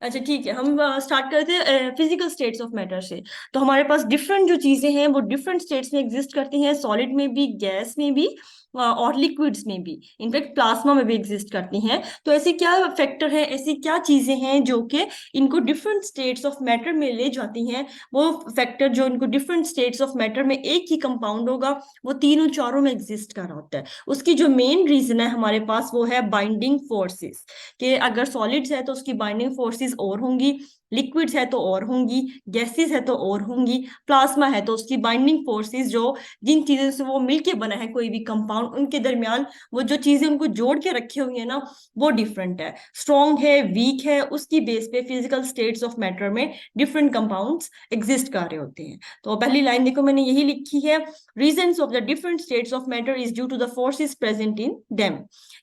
अच्छा ठीक है, हम स्टार्ट करते हैं फिजिकल स्टेट्स ऑफ मैटर से। तो हमारे पास डिफरेंट जो चीजें हैं वो डिफरेंट स्टेट्स में एग्जिस्ट करती हैं, सॉलिड में भी, गैस में भी, और लिक्विड्स में भी, इनफैक्ट प्लाज्मा में भी एग्जिस्ट करती हैं। तो ऐसी क्या फैक्टर है, ऐसी क्या चीजें हैं जो कि इनको डिफरेंट स्टेट्स ऑफ मैटर में ले जाती हैं? वो फैक्टर जो इनको डिफरेंट स्टेट्स ऑफ मैटर में एक ही कंपाउंड होगा, वो तीनों चारों में एग्जिस्ट कर रहा होता है। उसकी जो मेन रीजन है हमारे पास वो है बाइंडिंग फोर्सेस। कि अगर सॉलिड्स है तो उसकी बाइंडिंग फोर्सेस और होंगी, लिक्विड्स है तो और होंगी, गैसेस है तो और होंगी, प्लाज्मा है तो उसकी बाइंडिंग फोर्सेस जो जिन चीजों से वो मिलके बना है कोई भी कंपाउंड, उनके दरमियान वो जो चीजें उनको जोड़ के रखी हुई है ना, वो डिफरेंट है, स्ट्रॉन्ग है, वीक है, उसकी बेस पे फिजिकल स्टेट्स ऑफ मैटर में डिफरेंट कंपाउंड्स एग्जिस्ट कर रहे होते हैं। तो पहली लाइन देखो मैंने यही लिखी है, reasons of the different states of matter is due to the forces present in them.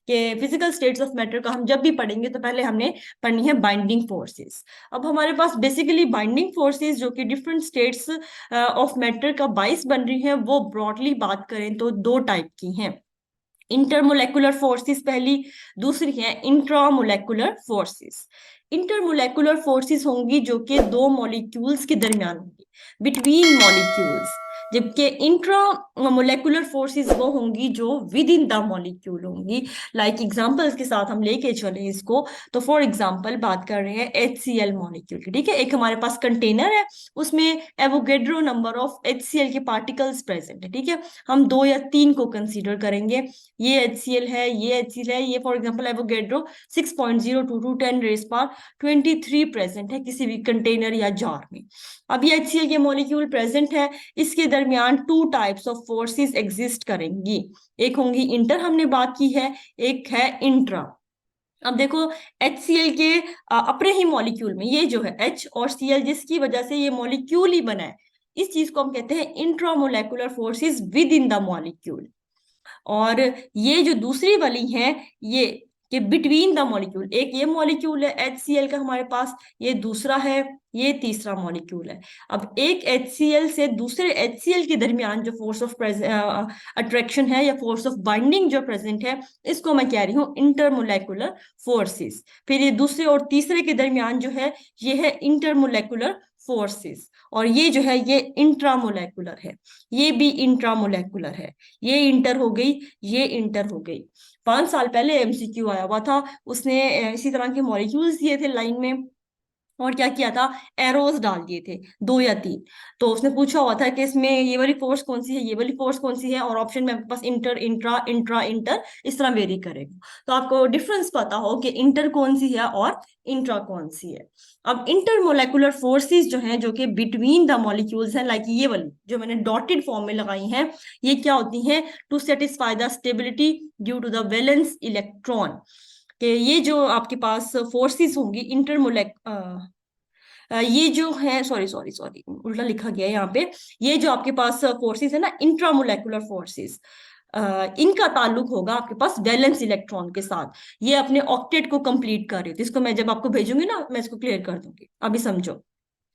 कि फिजिकल स्टेट्स ऑफ मैटर का हम जब भी पढ़ेंगे तो पहले हमने पढ़नी है बाइंडिंग फोर्सेस। अब हमारे पास बेसिकली बाइंडिंग फोर्सेस जो कि डिफरेंट स्टेट्स ऑफ मैटर का बाइस बन रही हैं, वो ब्रॉडली बात करें तो दो टाइप की हैं। इंटरमोलेकुलर फोर्सेस पहली, दूसरी है इंट्रामोलेकुलर फोर्सेस। इंटरमोलेकुलर फोर्सेस होंगी जो कि दो मॉलिक्यूल्स के दरमियान होंगी, बिटवीन मॉलिक्यूल्स। जबकि इंट्रा मोलेकुलर फोर्सेस वो होंगी जो विद इन द मॉलिक्यूल होंगी। लाइक एग्जांपल्स के साथ हम लेके चले इसको, तो फॉर एग्जांपल बात कर रहे हैं HCl मॉलिक्यूल की। ठीक है, एक हमारे पास कंटेनर है, उसमें एवोगेड्रो नंबर ऑफ HCl के पार्टिकल्स प्रेजेंट है। ठीक है, हम दो या तीन को कंसीडर करेंगे, ये HCl है, ये HCl है, ये for example Avogadro 6.022 10 raise power 23 present है किसी भी कंटेनर या जार में। अब ये HCl के मॉलिक्यूल प्रेजेंट है, इसके दरमियान two types of forces exist करेंगी। एक होंगी इंटर, हमने बात की है, एक है इंट्रा। अब देखो HCl के अपने ही मॉलिक्यूल में ये जो है H और Cl, जिसकी वजह से ये मॉलिक्यूल ही बना है, इस चीज को हम कहते हैं intramolecular forces within the molecule. और ये जो दूसरी वाली है, ये कि बिटवीन द मॉलिक्यूल, एक ये मॉलिक्यूल है HCl का हमारे पास, ये दूसरा है, ये तीसरा मॉलिक्यूल है। अब एक HCl से दूसरे HCl के दरमियान जो फोर्स ऑफ अट्रैक्शन है या फोर्स ऑफ बाइंडिंग जो प्रेजेंट है, इसको मैं कह रही हूँ इंटरमोलेकुलर फोर्सेस। फिर ये दूसरे और तीसरे के दरमियान जो है, ये है इंटरमोलेकुलर फोर्सेस। और ये जो है ये इंट्रामोलेकुलर है, ये भी इंट्रामोलेकुलर है। ये इंटर हो गई, ये इंटर हो गई। 5 साल पहले MCQ आया हुआ था, उसने इसी तरह के मॉलिक्यूल्स दिए थे लाइन में, और क्या किया था, एरोज डाल दिए थे, दो या तीन। तो उसने पूछा हुआ था कि इसमें ये वाली फोर्स कौन सी है, ये वाली फोर्स कौन सी है, और ऑप्शन में आपके पास इंटर, इंट्रा, इंट्रा, इंटर, इस तरह वेरी करेगा। तो आपको डिफरेंस पता हो कि इंटर कौन सी है और इंट्रा कौन सी है। अब इंटरमोलेकुलर फोर्सेस जो हैं, जो कि बिटवीन द मॉलिक्यूल्स हैं, लाइक ये वाली जो मैंने डॉटेड फॉर्म में लगाई हैं, ये क्या होती हैं, to satisfy the stability due to the valence electron. कि ये जो आपके पास फोर्सेस होंगी इंटरमोलेक ये जो है, सॉरी सॉरी सॉरी उल्टा लिखा गया है यहाँ पे, ये जो आपके पास फोर्सेस है ना, इंट्रामोलेकुलर फोर्सेस, इनका ताल्लुक होगा आपके पास वैलेंस इलेक्ट्रॉन के साथ। ये अपने ऑक्टेट को कंप्लीट कर रही थी, इसको मैं जब आपको भेजूंगी ना, मैं इसको क्लियर कर दूंगी, अभी समझो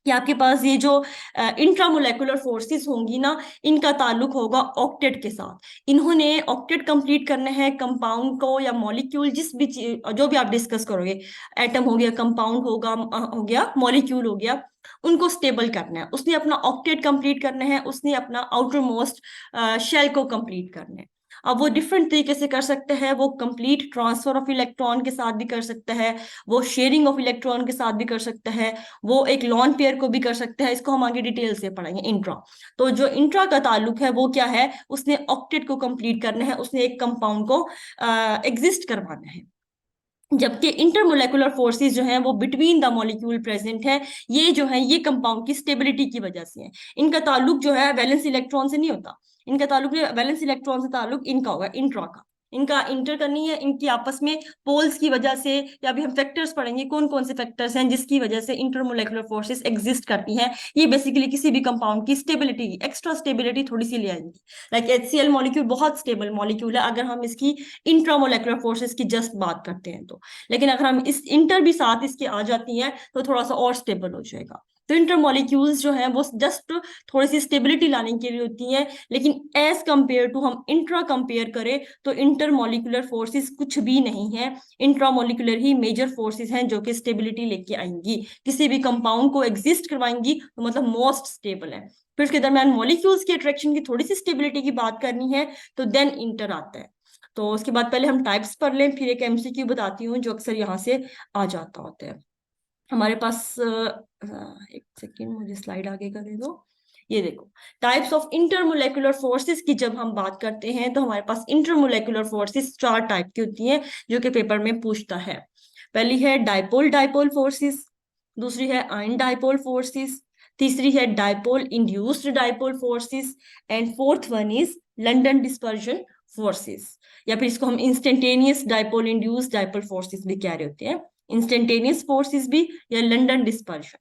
कि आपके पास ये जो इंट्रामोलेकुलर फोर्सेस होंगी ना, इनका ताल्लुक होगा ऑक्टेट के साथ। इन्होंने ऑक्टेट कंप्लीट करना है कंपाउंड को या मॉलिक्यूल, जो भी आप डिस्कस करोगे, एटम हो गया, कंपाउंड होगा, हो गया मॉलिक्यूल हो गया, उनको स्टेबल करना है। उसने अपना ऑक्टेट कंप्लीट करना है, उसने अपना आउटर मोस्ट शेल को कंप्लीट करना है। अब वो डिफरेंट तरीके से कर सकते हैं, वो कंप्लीट ट्रांसफर ऑफ इलेक्ट्रॉन के साथ भी कर सकता है, वो शेयरिंग ऑफ इलेक्ट्रॉन के साथ भी कर सकता है, वो एक लॉन पेयर को भी कर सकता है। इसको हम आगे डिटेल से पढ़ेंगे इंट्रा। तो जो इंट्रा का ताल्लुक है वो क्या है, उसने ऑक्टेट को कंप्लीट करना है, उसने एक कंपाउंड को एग्जिस्ट करवाना है। जबकि इंटरमोलेकुलर फोर्सेस जो हैं वो बिटवीन द मॉलिक्यूल प्रेजेंट है, ये जो है ये कंपाउंड की स्टेबिलिटी की वजह से है। इनका ताल्लुक जो है वैलेंस इलेक्ट्रॉन से नहीं होता, इनका ताल्लुक वैलेंस इलेक्ट्रॉन से ताल्लुक इनका होगा, इंट्रा का। इनका इंटर करनी है, इनकी आपस में पोल्स की वजह से, या अभी हम फैक्टर्स पढ़ेंगे कौन कौन से फैक्टर्स हैं जिसकी वजह से इंटरमोलेकुलर फोर्सेस एग्जिस्ट करती हैं। ये बेसिकली किसी भी कंपाउंड की स्टेबिलिटी, एक्स्ट्रा स्टेबिलिटी थोड़ी सी ले आएंगी। लाइक HCl मॉलिक्यूल बहुत स्टेबल मॉलिक्यूल है अगर हम इसकी इंट्रामोलेकुलर फोर्सेस की जस्ट बात करते हैं तो। लेकिन अगर हम इस इंटर भी साथ इसके आ जाती हैं तो थोड़ा सा और स्टेबल हो जाएगा। तो इंटरमॉलिक्यूल्स जो हैं वो जस्ट थोड़ी सी स्टेबिलिटी लाने के लिए होती हैं, लेकिन एज कंपेयर टू हम इंट्रा कंपेयर करें तो इंटरमॉलिक्यूलर फोर्सेस कुछ भी नहीं है। इंट्रामॉलिक्यूलर ही मेजर फोर्सेस हैं जो कि स्टेबिलिटी लेके आएंगी, किसी भी कंपाउंड को एग्जिस्ट करवाएंगी, तो मतलब मोस्ट स्टेबल है। फिर उसके दरमियान मॉलिक्यूल्स की अट्रैक्शन की थोड़ी सी स्टेबिलिटी की बात करनी है तो देन इंटर आता है। तो उसके बाद पहले हम टाइप्स पढ़ लें, फिर एक एमसीक्यू बताती हूँ जो अक्सर यहाँ से आ जाता होता है हमारे पास। एक सेकेंड, मुझे स्लाइड आगे कर दे दो। ये देखो, टाइप्स ऑफ इंटरमोलेकुलर फोर्सेस की जब हम बात करते हैं तो हमारे पास इंटरमोलेकुलर फोर्सेस 4 टाइप की होती हैं जो कि पेपर में पूछता है। पहली है डाइपोल डाइपोल फोर्सेस, दूसरी है आयन डाइपोल फोर्सेस, तीसरी है dipole induced dipole forces, and fourth one is London dispersion forces, या फिर इसको हम instantaneous dipole induced dipole forces भी कह रहे होते हैं, इंस्टेंटेनियस फोर्सेस भी, या लंडन डिस्पर्शन।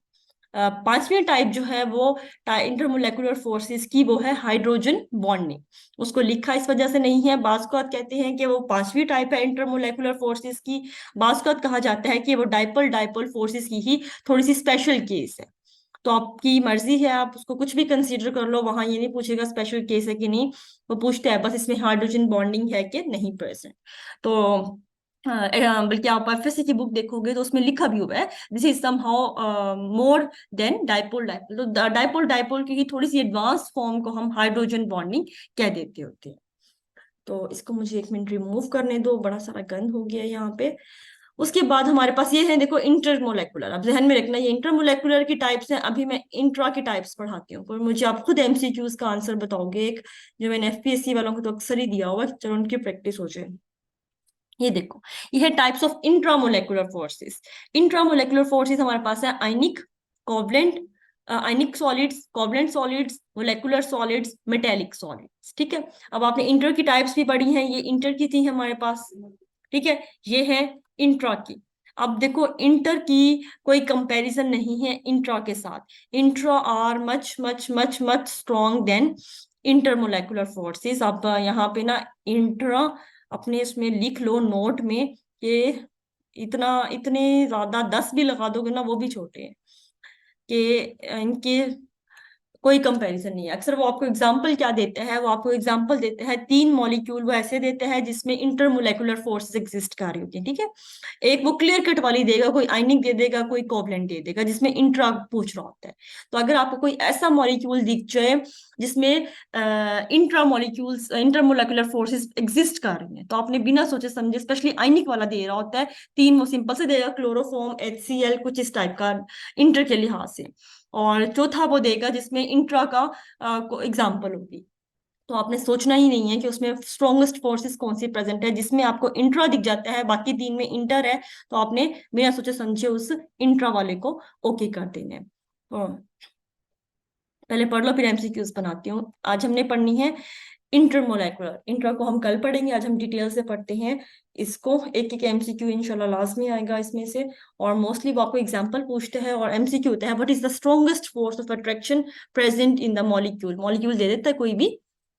पांचवी टाइप जो है वो इंटरमोलेकुलर फोर्सेस की, वो है हाइड्रोजन बॉन्डिंग। उसको लिखा इस वजह से नहीं है, बास्कॉत कहते हैं कि वो पांचवी टाइप है इंटरमोलेकुलर फोर्सेस की, बास्कॉत कहा जाता है कि वो डाइपोल डाइपोल फोर्सेस की ही थोड़ी सी स्पेशल केस है। तो आपकी मर्जी है, आप उसको कुछ भी कंसीडर कर लो, वहां ये नहीं पूछेगा स्पेशल केस है कि नहीं, वो पूछते हैं बस इसमें हाइड्रोजन बॉन्डिंग है कि नहीं प्रेजेंट। तो बल्कि आप एफएससी की बुक देखोगे तो उसमें लिखा भी हुआ है this is somehow more than dipole dipole. तो डाइपोल डाइपोल की ही थोड़ी सी एडवांस फॉर्म को हम हाइड्रोजन बॉन्डिंग कह देते होते हैं। तो इसको मुझे एक मिनट रिमूव करने दो, बड़ा सारा गंद हो गया है यहाँ पे। उसके बाद हमारे पास ये है, देखो इंटरमोलेकुलर। अब ध्यान में रखना ये इंटरमोलेकुलर की टाइप्स हैं, अभी मैं इंट्रा की टाइप्स पढ़ाती हूँ, पर मुझे आप खुद एमसीक्यूज का आंसर बताओगे एक, जो मैंने एफपीएससी वालों को तो अक्सर ही दिया हुआ, चलो उनकी प्रैक्टिस हो जाए। ये देखो, ये है types of intramolecular forces. Intramolecular forces हमारे पास है ionic, covalent, ionic solids, covalent solids, molecular solids, metallic solids. ठीक है, अब आपने इंटर की टाइप्स भी पढ़ी हैं, ये इंटर की थी हमारे पास। ठीक है, ये है इंट्रा की। अब देखो इंटर की कोई कंपैरिजन नहीं है इंट्रा के साथ। Intra are much much much much strong than intermolecular forces. अब यहाँ पे ना इंट्रा अपने इसमें लिख लो नोट में कि इतना, इतने ज्यादा 10 भी लगा दोगे ना वो भी छोटे हैं, कि इनके कोई कंपैरिजन नहीं है। अक्सर वो आपको एग्जांपल क्या देते हैं, वो आपको एग्जांपल देते हैं 3 मॉलिक्यूल वो ऐसे देते हैं जिसमें इंटरमोलेकुलर फोर्सेस एग्जिस्ट कर रही होती है। ठीक है, एक वो क्लियर कट वाली देगा, कोई आयनिक दे देगा, कोई कोवलेंट दे देगा जिसमें इंट्रा पूछ रहा होता है। तो अगर आपको कोई ऐसा मॉलिक्यूल दिख जाए जिसमें इंट्रा मॉलिक्यूल्स इंटरमोलेकुलर फोर्सेस एग्जिस्ट कर रही हैं, तो आपने बिना सोचे समझे, स्पेशली आयनिक वाला दे रहा होता है, 3 वो सिंपल से देगा, क्लोरोफॉर्म, HCl, कुछ इस टाइप का इंटर के लिहाज से, और चौथा वो देगा जिसमें इंट्रा का एग्जाम्पल होगी। तो आपने सोचना ही नहीं है कि उसमें स्ट्रॉन्गेस्ट फोर्सेस कौन सी प्रेजेंट है, जिसमें आपको इंट्रा दिख जाता है बाकी 3 में इंटर है, तो आपने बिना सोचे समझे उस इंट्रा वाले को ओके कर देना है। तो पहले पढ़ लो, फिर एमसीक्यूज बनाती हूँ। आज हमने पढ़नी है इंटरमोलेकुलर। इंट्रा को हम कल पढ़ेंगे, आज हम डिटेल से पढ़ते हैं इसको। एक एक एमसीक्यू इंशाल्लाह लाजमी आएगा इसमें से, और मोस्टली वो आपको एग्जांपल पूछते हैं और एमसीक्यू होता है what is the strongest force of attraction present in the molecule. Molecule दे देता है कोई भी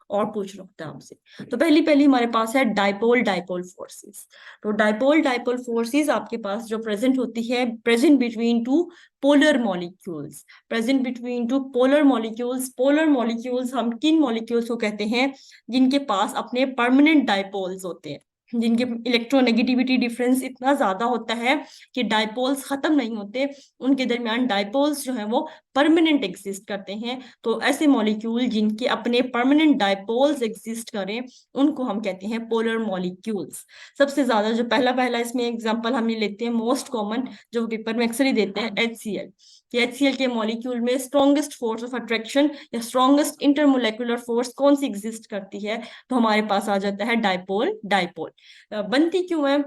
और पूछ रखता है हमसे। तो पहली पहली हमारे पास है डाइपोल डाइपोल फोर्सेस। तो डाइपोल डाइपोल फोर्सेस आपके पास जो प्रेजेंट होती है, present between two polar molecules. Present between two polar molecules. Polar molecules हम किन मॉलिक्यूल्स को कहते हैं, जिनके पास अपने परमानेंट डाइपोल्स होते हैं, जिनके इलेक्ट्रोनेगेटिविटी डिफरेंस इतना ज्यादा होता है कि डाइपोल्स खत्म नहीं होते, उनके दरमियान डाइपोल्स जो है वो परमानेंट एग्जिस्ट करते हैं। तो ऐसे मॉलिक्यूल जिनके अपने परमानेंट डाइपोल्स एग्जिस्ट करें उनको हम कहते हैं पोलर मॉलिक्यूल्स। सबसे ज्यादा जो पहला पहला इसमें एग्जांपल हम ये लेते हैं, मोस्ट कॉमन जो पेपर में अक्सर ही देते हैं, HCl। कि HCl के मॉलिक्यूल में स्ट्रॉन्गेस्ट फोर्स ऑफ अट्रैक्शन या स्ट्रॉन्गेस्ट इंटरमोलेकुलर फोर्स कौन सी एग्जिस्ट करती है, तो हमारे पास आ जाता है डाइपोल डाइपोल। बनती क्यों है,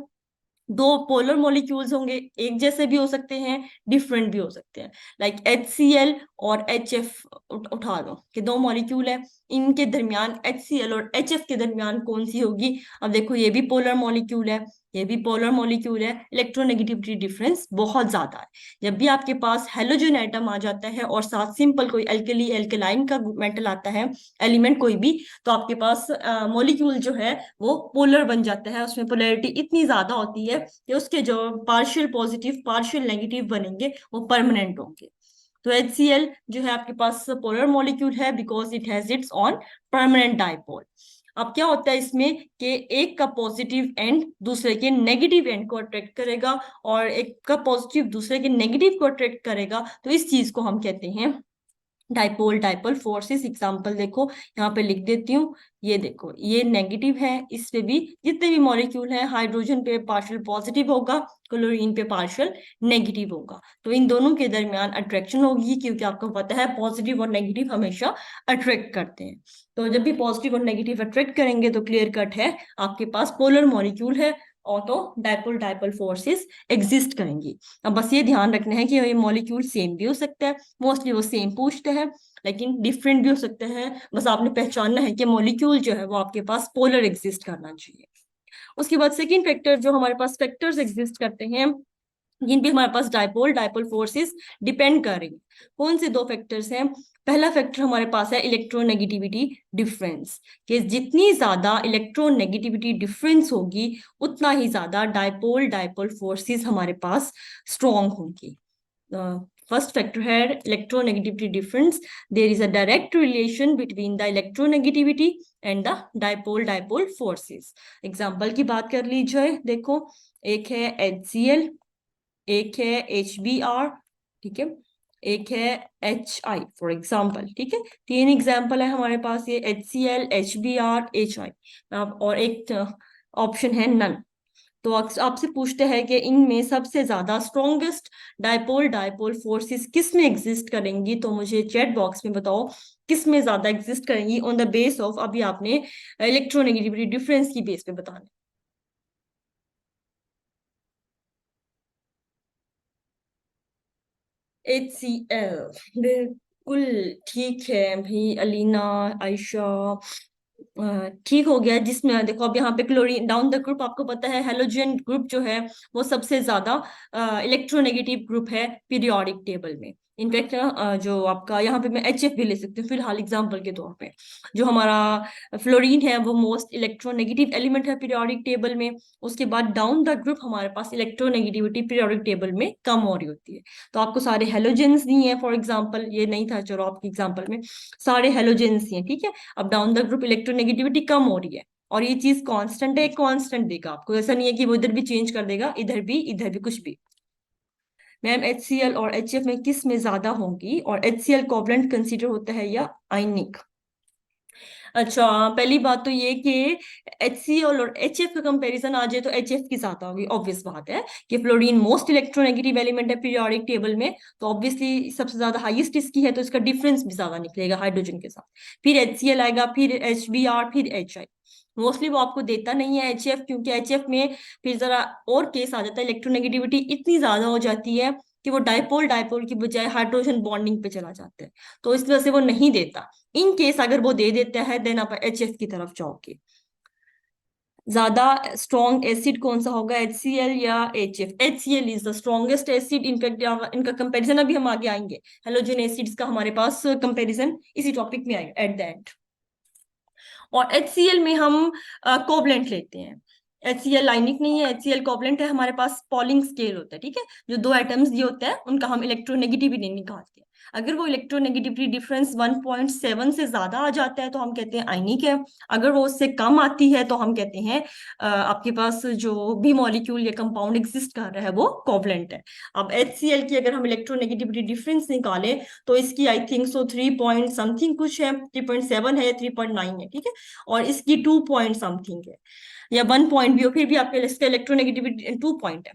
दो पोलर मॉलिक्यूल्स होंगे, एक जैसे भी हो सकते हैं, डिफरेंट भी हो सकते हैं। लाइक HCl और HF उठा लो कि दो मॉलिक्यूल है, इनके दरमियान HCl और HF के दरमियान कौन सी होगी। अब देखो ये भी पोलर मॉलिक्यूल है, ये भी पोलर मॉलिक्यूल है, इलेक्ट्रोनेगेटिविटी डिफरेंस बहुत ज्यादा है। जब भी आपके पास हेलोजन एटम आ जाता है और साथ सिंपल कोई एल्कली एल्केलाइन का मेटल आता है, एलिमेंट कोई भी, तो आपके पास मॉलिक्यूल जो है वो पोलर बन जाता है। उसमें पोलैरिटी इतनी ज्यादा होती है कि उसके जो पार्शियल पॉजिटिव पार्शियल नेगेटिव बनेंगे वो परमानेंट होंगे। तो HCl जो है आपके पास पोलर मॉलिक्यूल है because it has its on permanent dipole. अब क्या होता है इसमें कि एक का पॉजिटिव एंड दूसरे के नेगेटिव एंड को अट्रैक्ट करेगा, और एक का पॉजिटिव दूसरे के नेगेटिव को अट्रैक्ट करेगा, तो इस चीज को हम कहते हैं डाइपोल डाइपोल फोर्सेस। एग्जांपल देखो यहाँ पे लिख देती हूँ। ये देखो ये नेगेटिव है, इस पे भी जितने भी मॉलिक्यूल हैं हाइड्रोजन पे पार्शियल पॉजिटिव होगा, क्लोरीन पे पार्शियल नेगेटिव होगा, तो इन दोनों के दरमियान अट्रैक्शन होगी, क्योंकि आपको पता है पॉजिटिव और नेगेटिव हमेशा अट्रैक्ट करते हैं। तो जब भी पॉजिटिव और नेगेटिव अट्रैक्ट करेंगे तो क्लियर कट है आपके पास पोलर मॉलिक्यूल है, और तो डाइपोल डाइपोल फोर्सेस एग्जिस्ट करेंगी। अब बस ये ध्यान रखना है कि ये मॉलिक्यूल सेम भी हो सकता है, मोस्टली वो सेम पूछते हैं, लेकिन डिफरेंट भी हो सकते हैं। बस आपने पहचानना है कि मॉलिक्यूल जो है वो आपके पास पोलर एग्जिस्ट करना चाहिए। उसके बाद सेकंड फैक्टर जो हमारे पास फैक्टर्स एग्जिस्ट करते हैं जिन पे हमारे पास डाइपोल डाइपोल फोर्सेस डिपेंड कर रही है, कौन से दो फैक्टर्स हैं। पहला फैक्टर हमारे पास है इलेक्ट्रोनेगेटिविटी डिफरेंस, कि जितनी ज्यादा इलेक्ट्रोनेगेटिविटी डिफरेंस होगी उतना ही ज्यादा डाइपोल डाइपोल फोर्सेस हमारे पास स्ट्रॉन्ग होंगी। फर्स्ट फैक्टर है electronegativity difference. There is a direct relation between the electronegativity and the dipole dipole forces. Example की बात कर लीजिए, देखो एक है HCl, एक है HBr, ठीक है, एक है HI फॉर एग्जाम्पल, ठीक है। तीन एग्जाम्पल है हमारे पास, ये HCl HBr HI, और एक ऑप्शन है नन। तो आपसे पूछते हैं कि इनमें सबसे ज्यादा स्ट्रॉन्गेस्ट डाइपोल डाइपोल फोर्सेस किस में एग्जिस्ट करेंगी, तो मुझे चैट बॉक्स में बताओ किस में ज्यादा एग्जिस्ट करेंगी ऑन द बेस ऑफ, अभी आपने इलेक्ट्रोनेगेटिविटी डिफरेंस की बेस पे बताना। HCl, बिल्कुल ठीक है भाई, अलीना, आयशा, ठीक हो गया। जिसमें देखो अब यहाँ पे क्लोरीन डाउन द ग्रुप, आपको पता है हेलोजन ग्रुप जो है वो सबसे ज्यादा इलेक्ट्रोनेगेटिव ग्रुप है पीरियोडिक टेबल में। इनफैक्ट जो आपका यहाँ पे मैं HF भी ले सकती हूँ फिलहाल एग्जांपल के तौर पे। जो हमारा फ्लोरीन है वो मोस्ट इलेक्ट्रोनेगेटिव एलिमेंट है पीरियोडिक टेबल में। उसके बाद डाउन द ग्रुप हमारे पास इलेक्ट्रोनेगेटिविटी पीरियोडिक टेबल में कम हो रही होती है। तो आपको सारे हेलोजेंस दिए हैं, फॉर एग्जाम्पल ये नहीं था, चलो आपके एग्जाम्पल में सारे हेलोजेंस हैं, ठीक है। अब डाउन द ग्रुप इलेक्ट्रोनेगेटिविटी कम हो रही है, और ये चीज कांस्टेंट है, कांस्टेंट देगा आपको, ऐसा नहीं है कि वो इधर भी चेंज कर देगा, इधर भी कुछ भी। मैम HCl और HF में किस में ज्यादा होंगी, और HCl कोवलेंट कंसीडर होता है या आयनिक? अच्छा, पहली बात तो ये कि HCl और HF का कंपैरिजन आ जाए तो HF की ज्यादा होगी, ऑब्वियस बात है कि फ्लोरीन मोस्ट इलेक्ट्रोनेगेटिव एलिमेंट है पीरियोडिक टेबल में, तो ऑब्वियसली सबसे ज्यादा हाईएस्ट इसकी है, तो इसका डिफरेंस भी ज्यादा निकलेगा हाइड्रोजन के साथ। फिर HCl आएगा, फिर HBr, फिर HI। मोस्टली वो आपको देता नहीं है HF, क्योंकि HF में फिर जरा और केस आ जाता है, इलेक्ट्रोनेगेटिविटी इतनी ज्यादा हो जाती है कि वो डाइपोल डाइपोल की बजाय हाइड्रोजन बॉन्डिंग पे चला जाता है, तो इस वजह से वो नहीं देता। इन केस अगर वो दे देता है देन आप HF की तरफ जाओगे। ज्यादा स्ट्रॉन्ग एसिड कौन सा होगा, HCl या HF? HCl is the strongest acid. In fact इनका कंपैरिजन अभी हम आगे आएंगे, हेलोजन एसिड्स का हमारे पास कंपैरिजन इसी टॉपिक में आएगा एट द एंड। और HCl में हम कोवलेंट लेते हैं। HCl आयनिक नहीं है, HCl कोवलेंट है, हमारे पास पॉलिंग स्केल होता है, ठीक है। जो दो एटम्स दिए होते हैं उनका हम इलेक्ट्रोनेगेटिविटी निकालते हैं। अगर वो इलेक्ट्रोनेगेटिविटी डिफरेंस 1.7 से ज्यादा आ जाता है तो हम कहते हैं आयनिक है। अगर वो उससे कम आती है तो हम कहते हैं आपके पास जो भी मॉलिक्यूल या कंपाउंड एग्जिस्ट कर रहा है वो कोवलेंट है। अब HCl की अगर हम इलेक्ट्रोनेगेटिविटी डिफरेंस निकालें तो इसकी I think so 3 point something कुछ है, 3.7 है या 3.9 है, ठीक है। और इसकी 2 पॉइंट समथिंग है, या 1 पॉइंट भी हो, फिर भी आपके इसका इलेक्ट्रोनेगेटिविटी 2 पॉइंट है,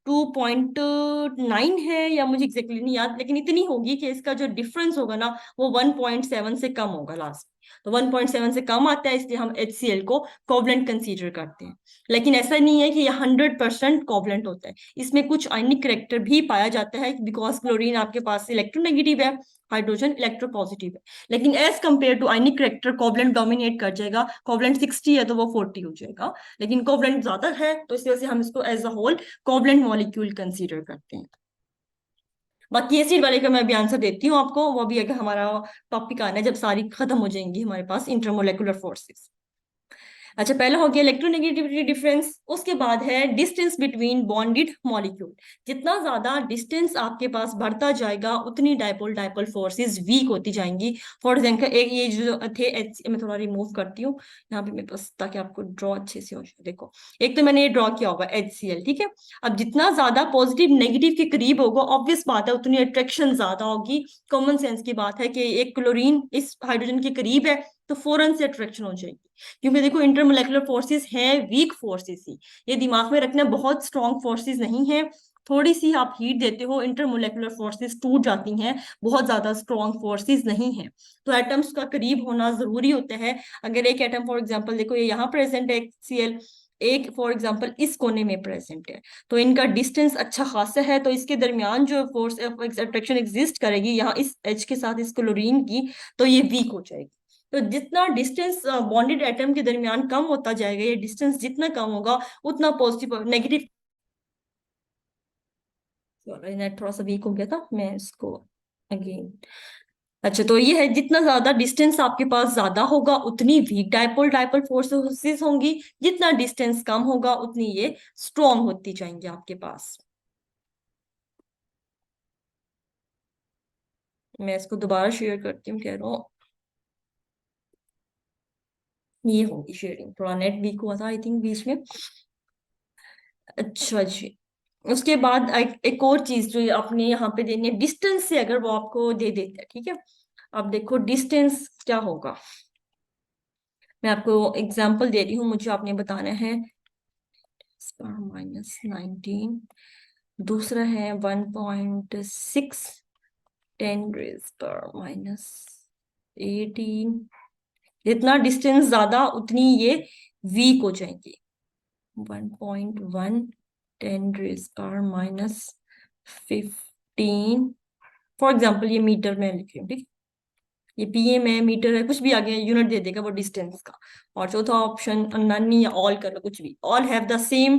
2.9 है, या मुझे एग्जैक्टली नहीं याद, लेकिन इतनी होगी कि इसका जो डिफरेंस होगा ना वो 1.7 से कम होगा लास्ट। तो 1.7 से कम आता है, इसलिए हम HCl को कोवलेंट कंसीडर करते हैं। लेकिन ऐसा नहीं है कि ये 100% कोवलेंट होता है, इसमें कुछ आयनिक करेक्टर भी पाया जाता है, बिकॉज क्लोरीन आपके पास इलेक्ट्रोनेगेटिव है, हाइड्रोजन इलेक्ट्रोपॉजिटिव है। लेकिन as compare to ionic character covalent dominate कर जाएगा, कोवलेंट 60 है तो वो 40 हो जाएगा, लेकिन कोवलेंट ज्यादा है तो इस वजह से हम इसको as a whole covalent molecule consider करते हैं। बाकी एसिड वाले का मैं भी आंसर देती हूँ आपको, वो भी अगर हमारा टॉपिक आना है जब सारी खत्म हो जाएंगी हमारे पास इंटरमोलेकुलर फोर्सेस। अच्छा, पहला हो गया इलेक्ट्रोनेगेटिविटी डिफरेंस। उसके बाद है डिस्टेंस बिटवीन बॉन्डेड मॉलिक्यूल। जितना ज्यादा डिस्टेंस आपके पास बढ़ता जाएगा उतनी डाइपोल डाइपोल फोर्सेस वीक होती जाएंगी। फॉर एग्जाम्पल एक ये जो थे एच, मैं थोड़ा रिमूव करती हूँ यहाँ पे मेरे पास, ताकि आपको ड्रॉ अच्छे से हो जाए। देखो, एक तो मैंने ये ड्रॉ किया होगा HCl, ठीक है। अब जितना ज्यादा पॉजिटिव नेगेटिव के करीब होगा, ऑब्वियस बात है उतनी अट्रैक्शन ज्यादा होगी। कॉमन सेंस की बात है कि एक क्लोरीन इस हाइड्रोजन के करीब है तो फौरन से अट्रैक्शन हो जाएगी। क्योंकि देखो, इंटरमोलेकुलर फोर्सेस हैं वीक फोर्सेस ही, ये दिमाग में रखना, बहुत स्ट्रॉन्ग फोर्सेस नहीं है। थोड़ी सी आप हीट देते हो, इंटरमोलेकुलर फोर्सेस टूट जाती हैं, बहुत ज्यादा स्ट्रॉन्ग फोर्सेस नहीं है। तो एटम्स का करीब होना जरूरी होता है। अगर एक एटम फॉर एग्जांपल देखो, ये यहाँ प्रेजेंट है Cl, एक फॉर एग्जांपल इस कोने में प्रेजेंट है, तो इनका डिस्टेंस अच्छा खासा है, तो इसके दरमियान जो फोर्स ऑफ अट्रैक्शन एग्जिस्ट करेगी यहाँ इस H के साथ इस क्लोरीन की, तो ये वीक हो जाएगी। तो जितना डिस्टेंस बॉन्डेड एटम के दरमियान कम होता जाएगा, ये डिस्टेंस जितना कम होगा उतना पॉजिटिव नेगेटिव। नेट थोड़ा सा वीक हो गया था, मैं इसको अगेन। अच्छा, तो ये है, जितना ज्यादा डिस्टेंस आपके पास ज्यादा होगा उतनी वीक डाइपोल डाइपोल फोर्सेस होंगी, जितना डिस्टेंस कम होगा उतनी ये स्ट्रॉन्ग होती जाएंगी आपके पास। मैं इसको दोबारा शेयर करती हूँ, कह रहा हूँ ये होगी शेयरिंग, थोड़ा नेट वीक हुआ था आई थिंक बीच में। अच्छा जी। उसके बाद एक और चीज जो आपने यहाँ पे देनी है, डिस्टेंस से अगर वो आपको दे देते हैं, ठीक है। अब देखो डिस्टेंस क्या होगा, मैं आपको एग्जांपल दे रही हूँ, मुझे आपने बताना है। -19, दूसरा है 1.6, 10⁻⁻18। जितना डिस्टेंस ज्यादा उतनी ये वीक हो जाएंगी। 1.1, 10⁻⁻15। फॉर एग्जाम्पल ये मीटर में लिख रही हूँ, ठीक है। ये PM है, मीटर है, कुछ भी आगे यूनिट दे देगा वो डिस्टेंस का। और चौथा ऑप्शन नन या ऑल कर लो, कुछ भी, all have the same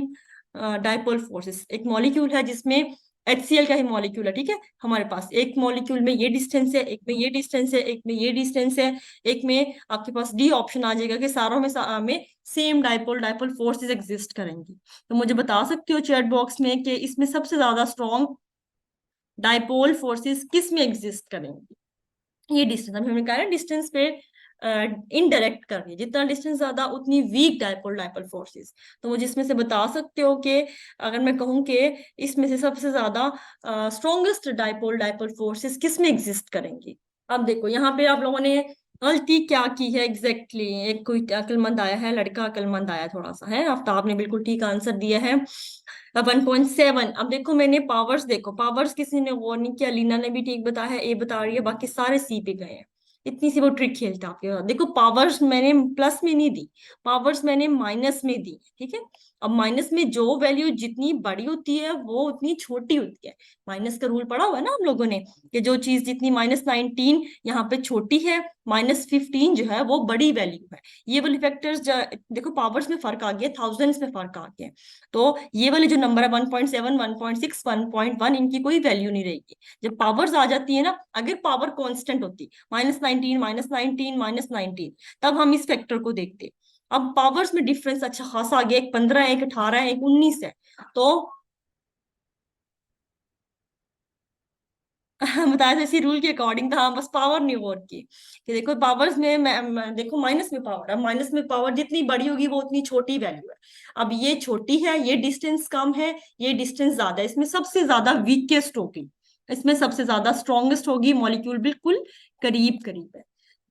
dipole forces. एक मॉलिक्यूल है जिसमें HCl का ही मॉलिक्यूल है, ठीक है। हमारे पास एक मॉलिक्यूल में ये डिस्टेंस है, एक में ये डिस्टेंस है, एक में ये डिस्टेंस है, एक में आपके पास डी ऑप्शन आ जाएगा कि सारों में same dipole dipole forces exist करेंगी। तो मुझे बता सकते हो चैट बॉक्स में कि इसमें सबसे ज्यादा स्ट्रॉन्ग डाइपोल फोर्सेस किस में एग्जिस्ट करेंगी। ये डिस्टेंस, अभी हमने कहा ना डिस्टेंस पे इनडायरेक्ट कर रही है, जितना डिस्टेंस ज्यादा उतनी वीक डाइपोल डाइपोल फोर्सेस। तो मुझे इसमें से बता सकते हो कि अगर मैं कहूँ कि इसमें से सबसे ज्यादा स्ट्रॉन्गेस्ट डाइपोल डाइपोल फोर्सेस किस में एग्जिस्ट करेंगी। अब देखो यहाँ पे आप लोगों ने गलती क्या की है एग्जैक्टली एक कोई अक्लमंद आया है, लड़का अक्लमंद आया थोड़ा सा है, आफ्ताब ने बिल्कुल ठीक आंसर दिया है 1.7। अब देखो मैंने पावर्स, देखो पावर्स किसी ने गौर नहीं किया, लीना ने भी ठीक बताया है, ए बता रही है, बाकी सारे सी पे गए हैं। इतनी सी वो ट्रिक खेलता आपके साथ। देखो पावर्स मैंने प्लस में नहीं दी, पावर्स मैंने माइनस में दी, ठीक है। अब माइनस में जो वैल्यू जितनी बड़ी होती है वो उतनी छोटी होती है। माइनस का रूल पढ़ा हुआ है ना हम लोगों ने, कि जो चीज जितनी -19 यहाँ पे छोटी है, -15 जो है वो बड़ी वैल्यू है। ये वाले फैक्टर्स देखो पावर्स में फर्क आ गया, थाउजेंड्स में फर्क आ गया। तो ये वाले जो नंबर है 1.7, 1.6, 1.1, इनकी कोई वैल्यू नहीं रहेगी। जब पावर्स आ जाती है ना, अगर पावर कांस्टेंट होती -19, -19, -19, तब हम इस फैक्टर को देखते। अब पावर्स में डिफरेंस अच्छा खासा आ गया, एक 15 है, एक 18 है, एक 19 है। तो बताया था इसी रूल के अकॉर्डिंग था, हाँ, बस पावर नहीं और की कि देखो पावर्स में देखो माइनस में पावर है, माइनस में पावर जितनी बड़ी होगी वो उतनी छोटी वैल्यू है। अब ये छोटी है, ये डिस्टेंस कम है, ये डिस्टेंस ज्यादा है, इसमें सबसे ज्यादा वीकेस्ट होगी, इसमें सबसे ज्यादा स्ट्रॉन्गेस्ट होगी, मॉलिक्यूल बिल्कुल करीब करीब है।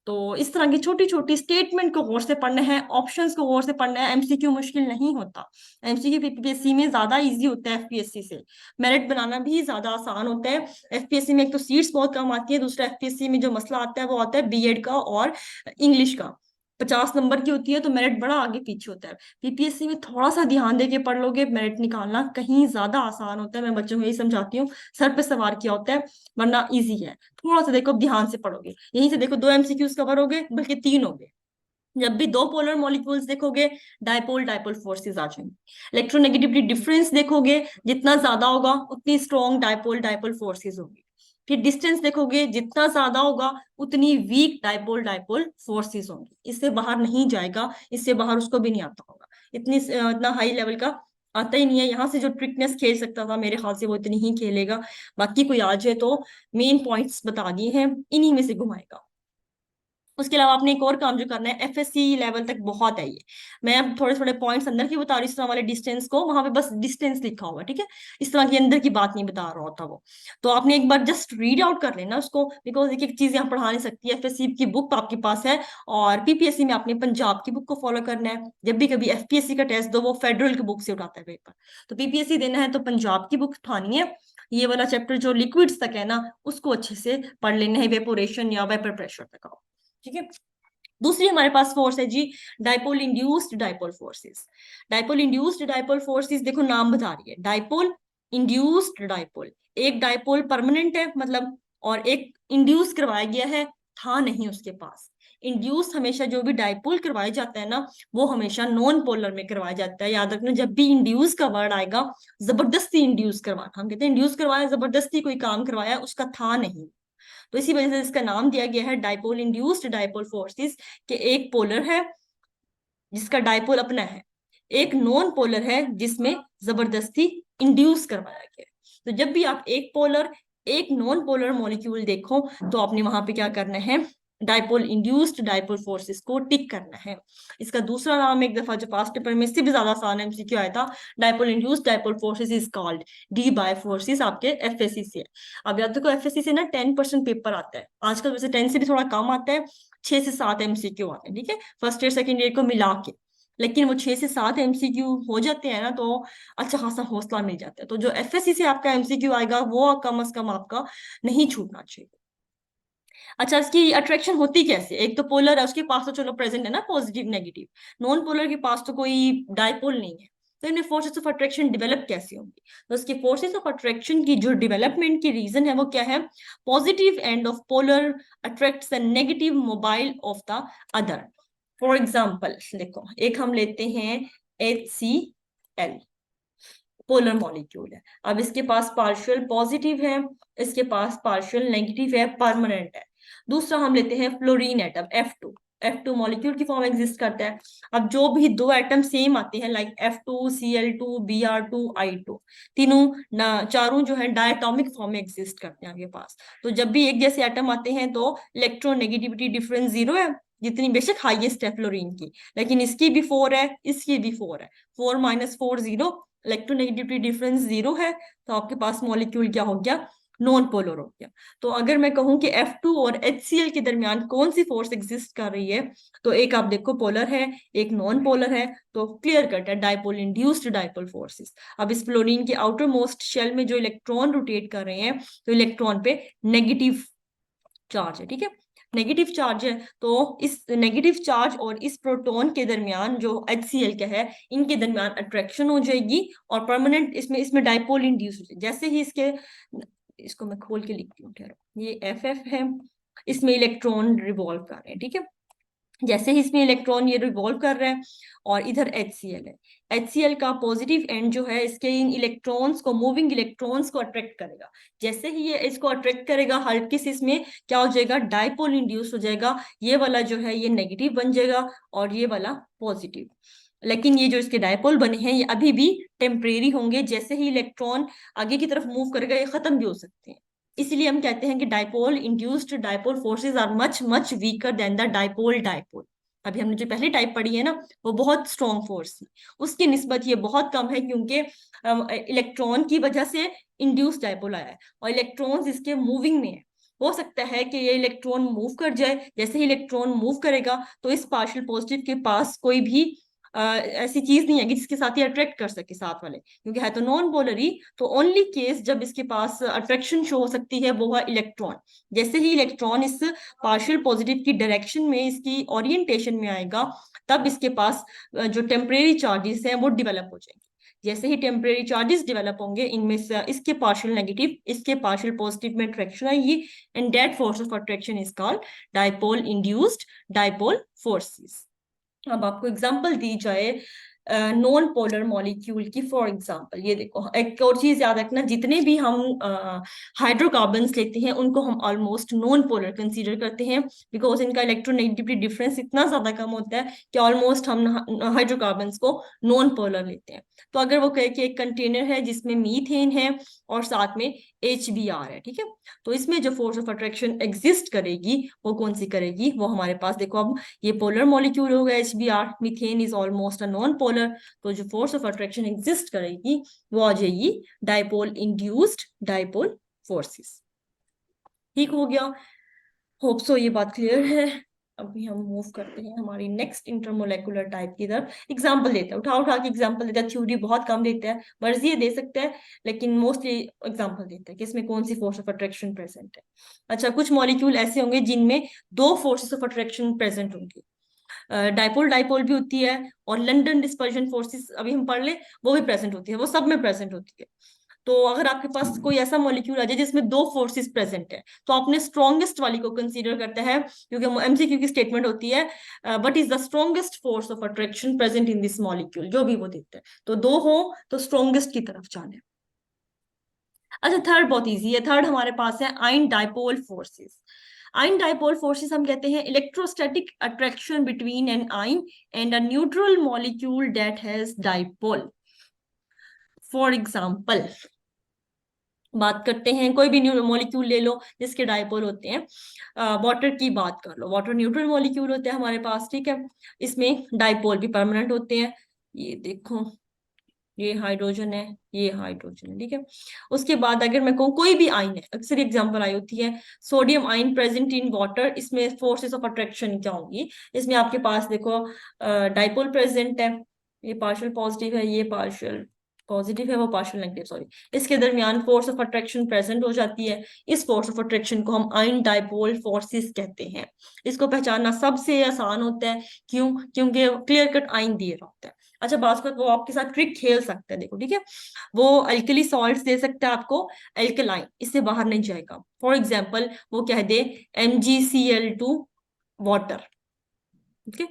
तो इस तरह की छोटी छोटी स्टेटमेंट को गौर से पढ़ना है, ऑप्शंस को गौर से पढ़ना है। MCQ मुश्किल नहीं होता, MCQ PPSC में ज्यादा इजी होता है FPSC से। मेरिट बनाना भी ज्यादा आसान होता है। FPSC में एक तो सीट्स बहुत कम आती है, दूसरा FPSC में जो मसला आता है वो आता है BEd का और इंग्लिश का। 50 नंबर की होती है तो मेरिट बड़ा आगे पीछे होता है। PPSC में थोड़ा सा ध्यान देके पढ़ लोगे, मेरिट निकालना कहीं ज्यादा आसान होता है। मैं बच्चों को यही समझाती हूँ, सर पे सवार किया होता है, वरना इजी है। थोड़ा सा देखो ध्यान से पढ़ोगे, यहीं से देखो 2 MCQs कवर हो गए, बल्कि 3 हो गए। जब भी दो पोलर मॉलिक्यूल्स देखोगे, डाइपोल डाइपोल फोर्सेस आ जाएंगे। इलेक्ट्रोनेगेटिविटी डिफरेंस देखोगे, जितना ज्यादा होगा उतनी स्ट्रॉन्ग डाइपोल डाइपोल फोर्सेस होगी। फिर डिस्टेंस देखोगे, जितना ज्यादा होगा उतनी वीक डाइपोल डाइपोल फोर्सेस होंगी, इससे बाहर नहीं जाएगा, इससे बाहर उसको भी नहीं आता होगा। इतना हाई लेवल का आता ही नहीं है। यहाँ से जो ट्रिकनेस खेल सकता था मेरे ख्याल से वो इतनी ही खेलेगा। बाकी कोई आ जाए तो मेन पॉइंट्स बता दिए हैं, इन्हीं में से घुमाएगा। उसके अलावा आपने एक और काम जो करना है, एफएससी लेवल तक बहुत है ये। मैं अब थोड़े थोड़े पॉइंट्स अंदर की बता रही हूँ, इस तरह वाले डिस्टेंस को वहां पे बस डिस्टेंस लिखा हुआ है, ठीक है, इस तरह की अंदर की बात नहीं बता रहा होता वो। तो आपने एक बार जस्ट रीड आउट कर लेना उसको, बिकॉज एक एक चीज यहाँ पढ़ा नहीं सकती। एफएससी की बुक आपके पास है, और पीपीएससी में आपने पंजाब की बुक को फॉलो करना है। जब भी कभी एफपीएससी का टेस्ट दो, वो फेडरल की बुक से उठाता है पेपर। तो पीपीएससी देना है तो पंजाब की बुक उठानी है। ये वाला चैप्टर जो लिक्विड्स तक है ना, उसको अच्छे से पढ़ लेना है, वेपोरेशन या वेपर प्रेशर तक आओ, ठीक है। दूसरी हमारे पास फोर्स है जी, dipole induced dipole forces. Dipole induced dipole forces, देखो नाम बता रही है, डाइपोल इंड्यूस्ड डाइपोल। एक डाइपोल परमानेंट है मतलब, और एक इंड्यूस करवाया गया है, था नहीं उसके पास। इंड्यूस हमेशा जो भी डाइपोल करवाया जाता है ना, वो हमेशा नॉन पोलर में करवाया जाता है। याद रखना, जब भी इंड्यूस का वर्ड आएगा, जबरदस्ती इंड्यूस करवाना, हम कहते हैं इंड्यूस करवाया, जबरदस्ती कोई काम करवाया, उसका था नहीं। तो इसी वजह से इसका नाम दिया गया है डाइपोल इंड्यूस्ड डाइपोल फोर्सेस, कि एक पोलर है जिसका डाइपोल अपना है, एक नॉन पोलर है जिसमें जबरदस्ती इंड्यूस करवाया गया है। तो जब भी आप एक पोलर एक नॉन पोलर मॉलिक्यूल देखो, तो आपने वहां पे क्या करना है, डाइपोल इंड्यूस्ड डाइपोल फोर्सेस को टिक करना है। इसका दूसरा नाम एक दफा जो पास्ट पेपर में इससे भी ज्यादा आसान एमसीक्यू आया था, dipole induced dipole forces is called Debye forces, आपके एफएससी से है। अब याद रखो, एफएससी से ना 10% पेपर आता है आजकल, वैसे 10 से भी थोड़ा कम आता है, 6 से 7 एमसीक्यू आते हैं, ठीक है, फर्स्ट ईयर सेकंड ईयर को मिला के। लेकिन वो 6 से 7 एमसीक्यू हो जाते हैं ना, तो अच्छा खासा हौसला मिल जाता है। तो जो एफएससी से आपका एमसीक्यू आएगा, वो कम से कम आपका नहीं छूटना चाहिए। अच्छा, इसकी अट्रैक्शन होती कैसे, एक तो पोलर है उसके पास तो चलो प्रेजेंट है ना पॉजिटिव नेगेटिव, नॉन पोलर के पास तो कोई डाइपोल नहीं है, तो इनमें फोर्सेस ऑफ अट्रैक्शन डेवलप कैसे होंगी। तो इसके फोर्सेस ऑफ अट्रैक्शन की जो डेवलपमेंट की रीजन है वो क्या है, positive end of polar attracts the negative mobile of the other. For example देखो, एक हम लेते हैं HCl, पोलर मॉलिक्यूल है। अब इसके पास पार्शियल पॉजिटिव है, इसके पास पार्शियल नेगेटिव है, परमानेंट है। दूसरा हम लेते हैं fluorine atom F2, F2 molecule की फॉर्म एग्जिस्ट करता है। अब जो भी दो एटम सेम आते हैं, लाइक F2Cl2 Br2I2, तीनों ना चारों जो है डायटॉमिक फॉर्म में एग्जिस्ट करते हैं आपके पास। तो जब भी एक जैसे एटम आते हैं तो इलेक्ट्रोनेगेटिविटी डिफरेंस 0 है, जितनी बेशक हाईएस्ट है फ्लोरीन की, लेकिन इसकी भी 4 है, इसकी भी 4 है, 4 - 4 0, इलेक्ट्रोनेगेटिविटी डिफरेंस 0 है। तो आपके पास मॉलिक्यूल क्या हो गया, नॉन पोलर हो गया। तो अगर मैं कहूं कि F2 और HCl के दरमियान कौन सी फोर्स एग्जिस्ट कर रही है, तो एक आप देखो पोलर है, एक नॉन पोलर है, तो क्लियर कट है डाइपोल इंड्यूस्ड डाइपोल फोर्सेस। अब इस फ्लोरीन के आउटर मोस्ट शेल में जो इलेक्ट्रॉन रोटेट कर रहे हैं, तो इलेक्ट्रॉन पे नेगेटिव चार्ज है, ठीक है, नेगेटिव चार्ज है। तो इस नेगेटिव चार्ज और इस प्रोटॉन के दरमियान जो HCl का है, इनके दरमियान अट्रैक्शन हो जाएगी, और परमानेंट इसमें इसमें डाइपोल इंड्यूस हो जाएगी। जैसे ही इसके, इसको मैं खोल के लिखती हूँ, ठहरो, ये FF है, इसमें इलेक्ट्रॉन रिवॉल्व कर रहे हैं, ठीक है, जैसे ही इसमें इलेक्ट्रॉन ये रिवॉल्व कर रहा है, और इधर HCl है, HCl का पॉजिटिव एंड जो है, इसके इन इलेक्ट्रॉन्स को, मूविंग इलेक्ट्रॉन्स को अट्रैक्ट करेगा। जैसे ही ये इसको अट्रैक्ट करेगा, हल्के से इसमें क्या हो जाएगा, डाइपोल इंड्यूस हो जाएगा। ये वाला जो है ये नेगेटिव बन जाएगा, और ये वाला पॉजिटिव। लेकिन ये जो इसके डाइपोल बने हैं, ये अभी भी टेम्परेरी होंगे, जैसे ही इलेक्ट्रॉन आगे की तरफ मूव करेगा ये खत्म भी हो सकते हैं। इसीलिए हम कहते हैं कि dipole induced dipole forces are much much weaker than the dipole dipole. अभी हमने जो पहली टाइप पढ़ी है ना, वो बहुत स्ट्रॉन्ग फोर्स थी, उसकी निस्बत ये बहुत कम है, क्योंकि इलेक्ट्रॉन की वजह से इंड्यूस्ड डाइपोल आया है, और इलेक्ट्रॉन्स इसके मूविंग में है। हो सकता है कि ये इलेक्ट्रॉन मूव कर जाए, जैसे ही इलेक्ट्रॉन मूव करेगा, तो इस पार्शियल पॉजिटिव के पास कोई भी ऐसी चीज नहीं है कि जिसके साथ ये अट्रैक्ट कर सके साथ वाले, क्योंकि है तो नॉन पोलर ही। तो ओनली केस जब इसके पास अट्रैक्शन शो हो सकती है वो है इलेक्ट्रॉन। जैसे ही इलेक्ट्रॉन इस पार्शियल पॉजिटिव की डायरेक्शन में, इसकी ओरिएंटेशन में आएगा, तब इसके पास जो टेम्परेरी चार्जेस हैं वो डिवेलप हो जाएंगे। जैसे ही टेम्परेरी चार्जेस डिवेलप होंगे, इनमें से इसके पार्शियल नेगेटिव इसके पार्शियल पॉजिटिव में अट्रैक्शन आएगी, and that force of attraction is called dipole induced dipole forces. अब आपको एग्जांपल दी जाए, नॉन पोलर मॉलिक्यूल की। फॉर एग्जांपल ये देखो, एक और चीज याद रखना, जितने भी हम हाइड्रोकार्बन्स लेते हैं उनको हम ऑलमोस्ट नॉन पोलर कंसीडर करते हैं, बिकॉज इनका इलेक्ट्रोनेगेटिविटी डिफरेंस इतना ज्यादा कम होता है कि ऑलमोस्ट हम हाइड्रोकार्बन्स को नॉन पोलर लेते हैं। तो अगर वो कहे कि एक कंटेनर है जिसमें मीथेन है और साथ में HBr है, ठीक है, तो इसमें जो फोर्स ऑफ अट्रैक्शन एग्जिस्ट करेगी वो कौन सी करेगी, वो हमारे पास देखो, अब ये पोलर मॉलिक्यूल होगा HBr, methane is almost a non polar, तो जो फोर्स ऑफ अट्रैक्शन एग्जिस्ट करेगी वो आ जाएगी डाइपोल इंड्यूस्ड डाइपोल फोर्सेस। ठीक हो गया, होप सो ये बात क्लियर है। अभी हम मूव करते हैं हमारी नेक्स्ट इंटरमोलेकुलर टाइप की तरफ। एग्जांपल देते हैं, उठा उठा के एग्जांपल देते हैं, थ्योरी बहुत कम देते हैं, मर्जी है दे सकते हैं, लेकिन मोस्टली एग्जांपल देते हैं कि इसमें कौन सी फोर्स ऑफ अट्रैक्शन प्रेजेंट है। अच्छा, कुछ मॉलिक्यूल ऐसे होंगे जिनमें दो फोर्सेस ऑफ अट्रैक्शन प्रेजेंट होंगी, डाइपोल डाइपोल भी होती है, और लंडन डिस्पर्जन फोर्सेस अभी हम पढ़ ले, वो भी प्रेजेंट होती है, वो सब में प्रेजेंट होती है। तो अगर आपके पास कोई ऐसा मॉलिक्यूल आ जाए जिसमें दो फोर्सेस प्रेजेंट है, तो आपने स्ट्रॉन्गेस्ट वाली को कंसीडर करते हैं, क्योंकि MCQ की स्टेटमेंट होती है what is the strongest force of attraction present in this molecule, जो भी वो देते हैं, तो दो हो तो स्ट्रॉन्गेस्ट की तरफ जाने। अच्छा, थर्ड बहुत इजी है, थर्ड हमारे पास है ion dipole forces. Ion dipole forces हम कहते हैं electrostatic attraction between an ion and a neutral molecule that has dipole. For example बात करते हैं, कोई भी मॉलिक्यूल ले लो जिसके डाइपोल होते हैं, वाटर की बात कर लो, वाटर न्यूट्रल मॉलिक्यूल होते हैं हमारे पास, ठीक है, इसमें डाइपोल भी परमानेंट होते हैं। ये देखो, ये हाइड्रोजन है, ये हाइड्रोजन है, ठीक है। उसके बाद अगर मैं कहूँ कोई भी आयन है, अक्सर एग्जांपल आई होती है sodium ion present in water, इसमें फोर्सेस ऑफ अट्रैक्शन क्या होंगी, इसमें आपके पास देखो डाइपोल प्रेजेंट है, ये पार्शियल पॉजिटिव है, ये पार्शियल पॉजिटिव है, वो पार्शियल नेगेटिव, सॉरी, इसके दरमियान फोर्स ऑफ अट्रैक्शन प्रेजेंट हो जाती है। इस फोर्स ऑफ अट्रैक्शन को हम आयन डाइपोल फोर्सेस कहते हैं। इसको पहचानना सबसे आसान होता है, क्यों, क्योंकि क्लियर कट आयन दिए रहा होता है। अच्छा, बात को वो आपके साथ ट्रिक खेल सकते हैं, देखो, ठीक है, वो अल्कली सॉल्ट्स दे सकते हैं आपको, अल्कलाइन, इससे बाहर नहीं जाएगा। फॉर एग्जाम्पल वो कह दे MgCl2 वाटर, ठीक है,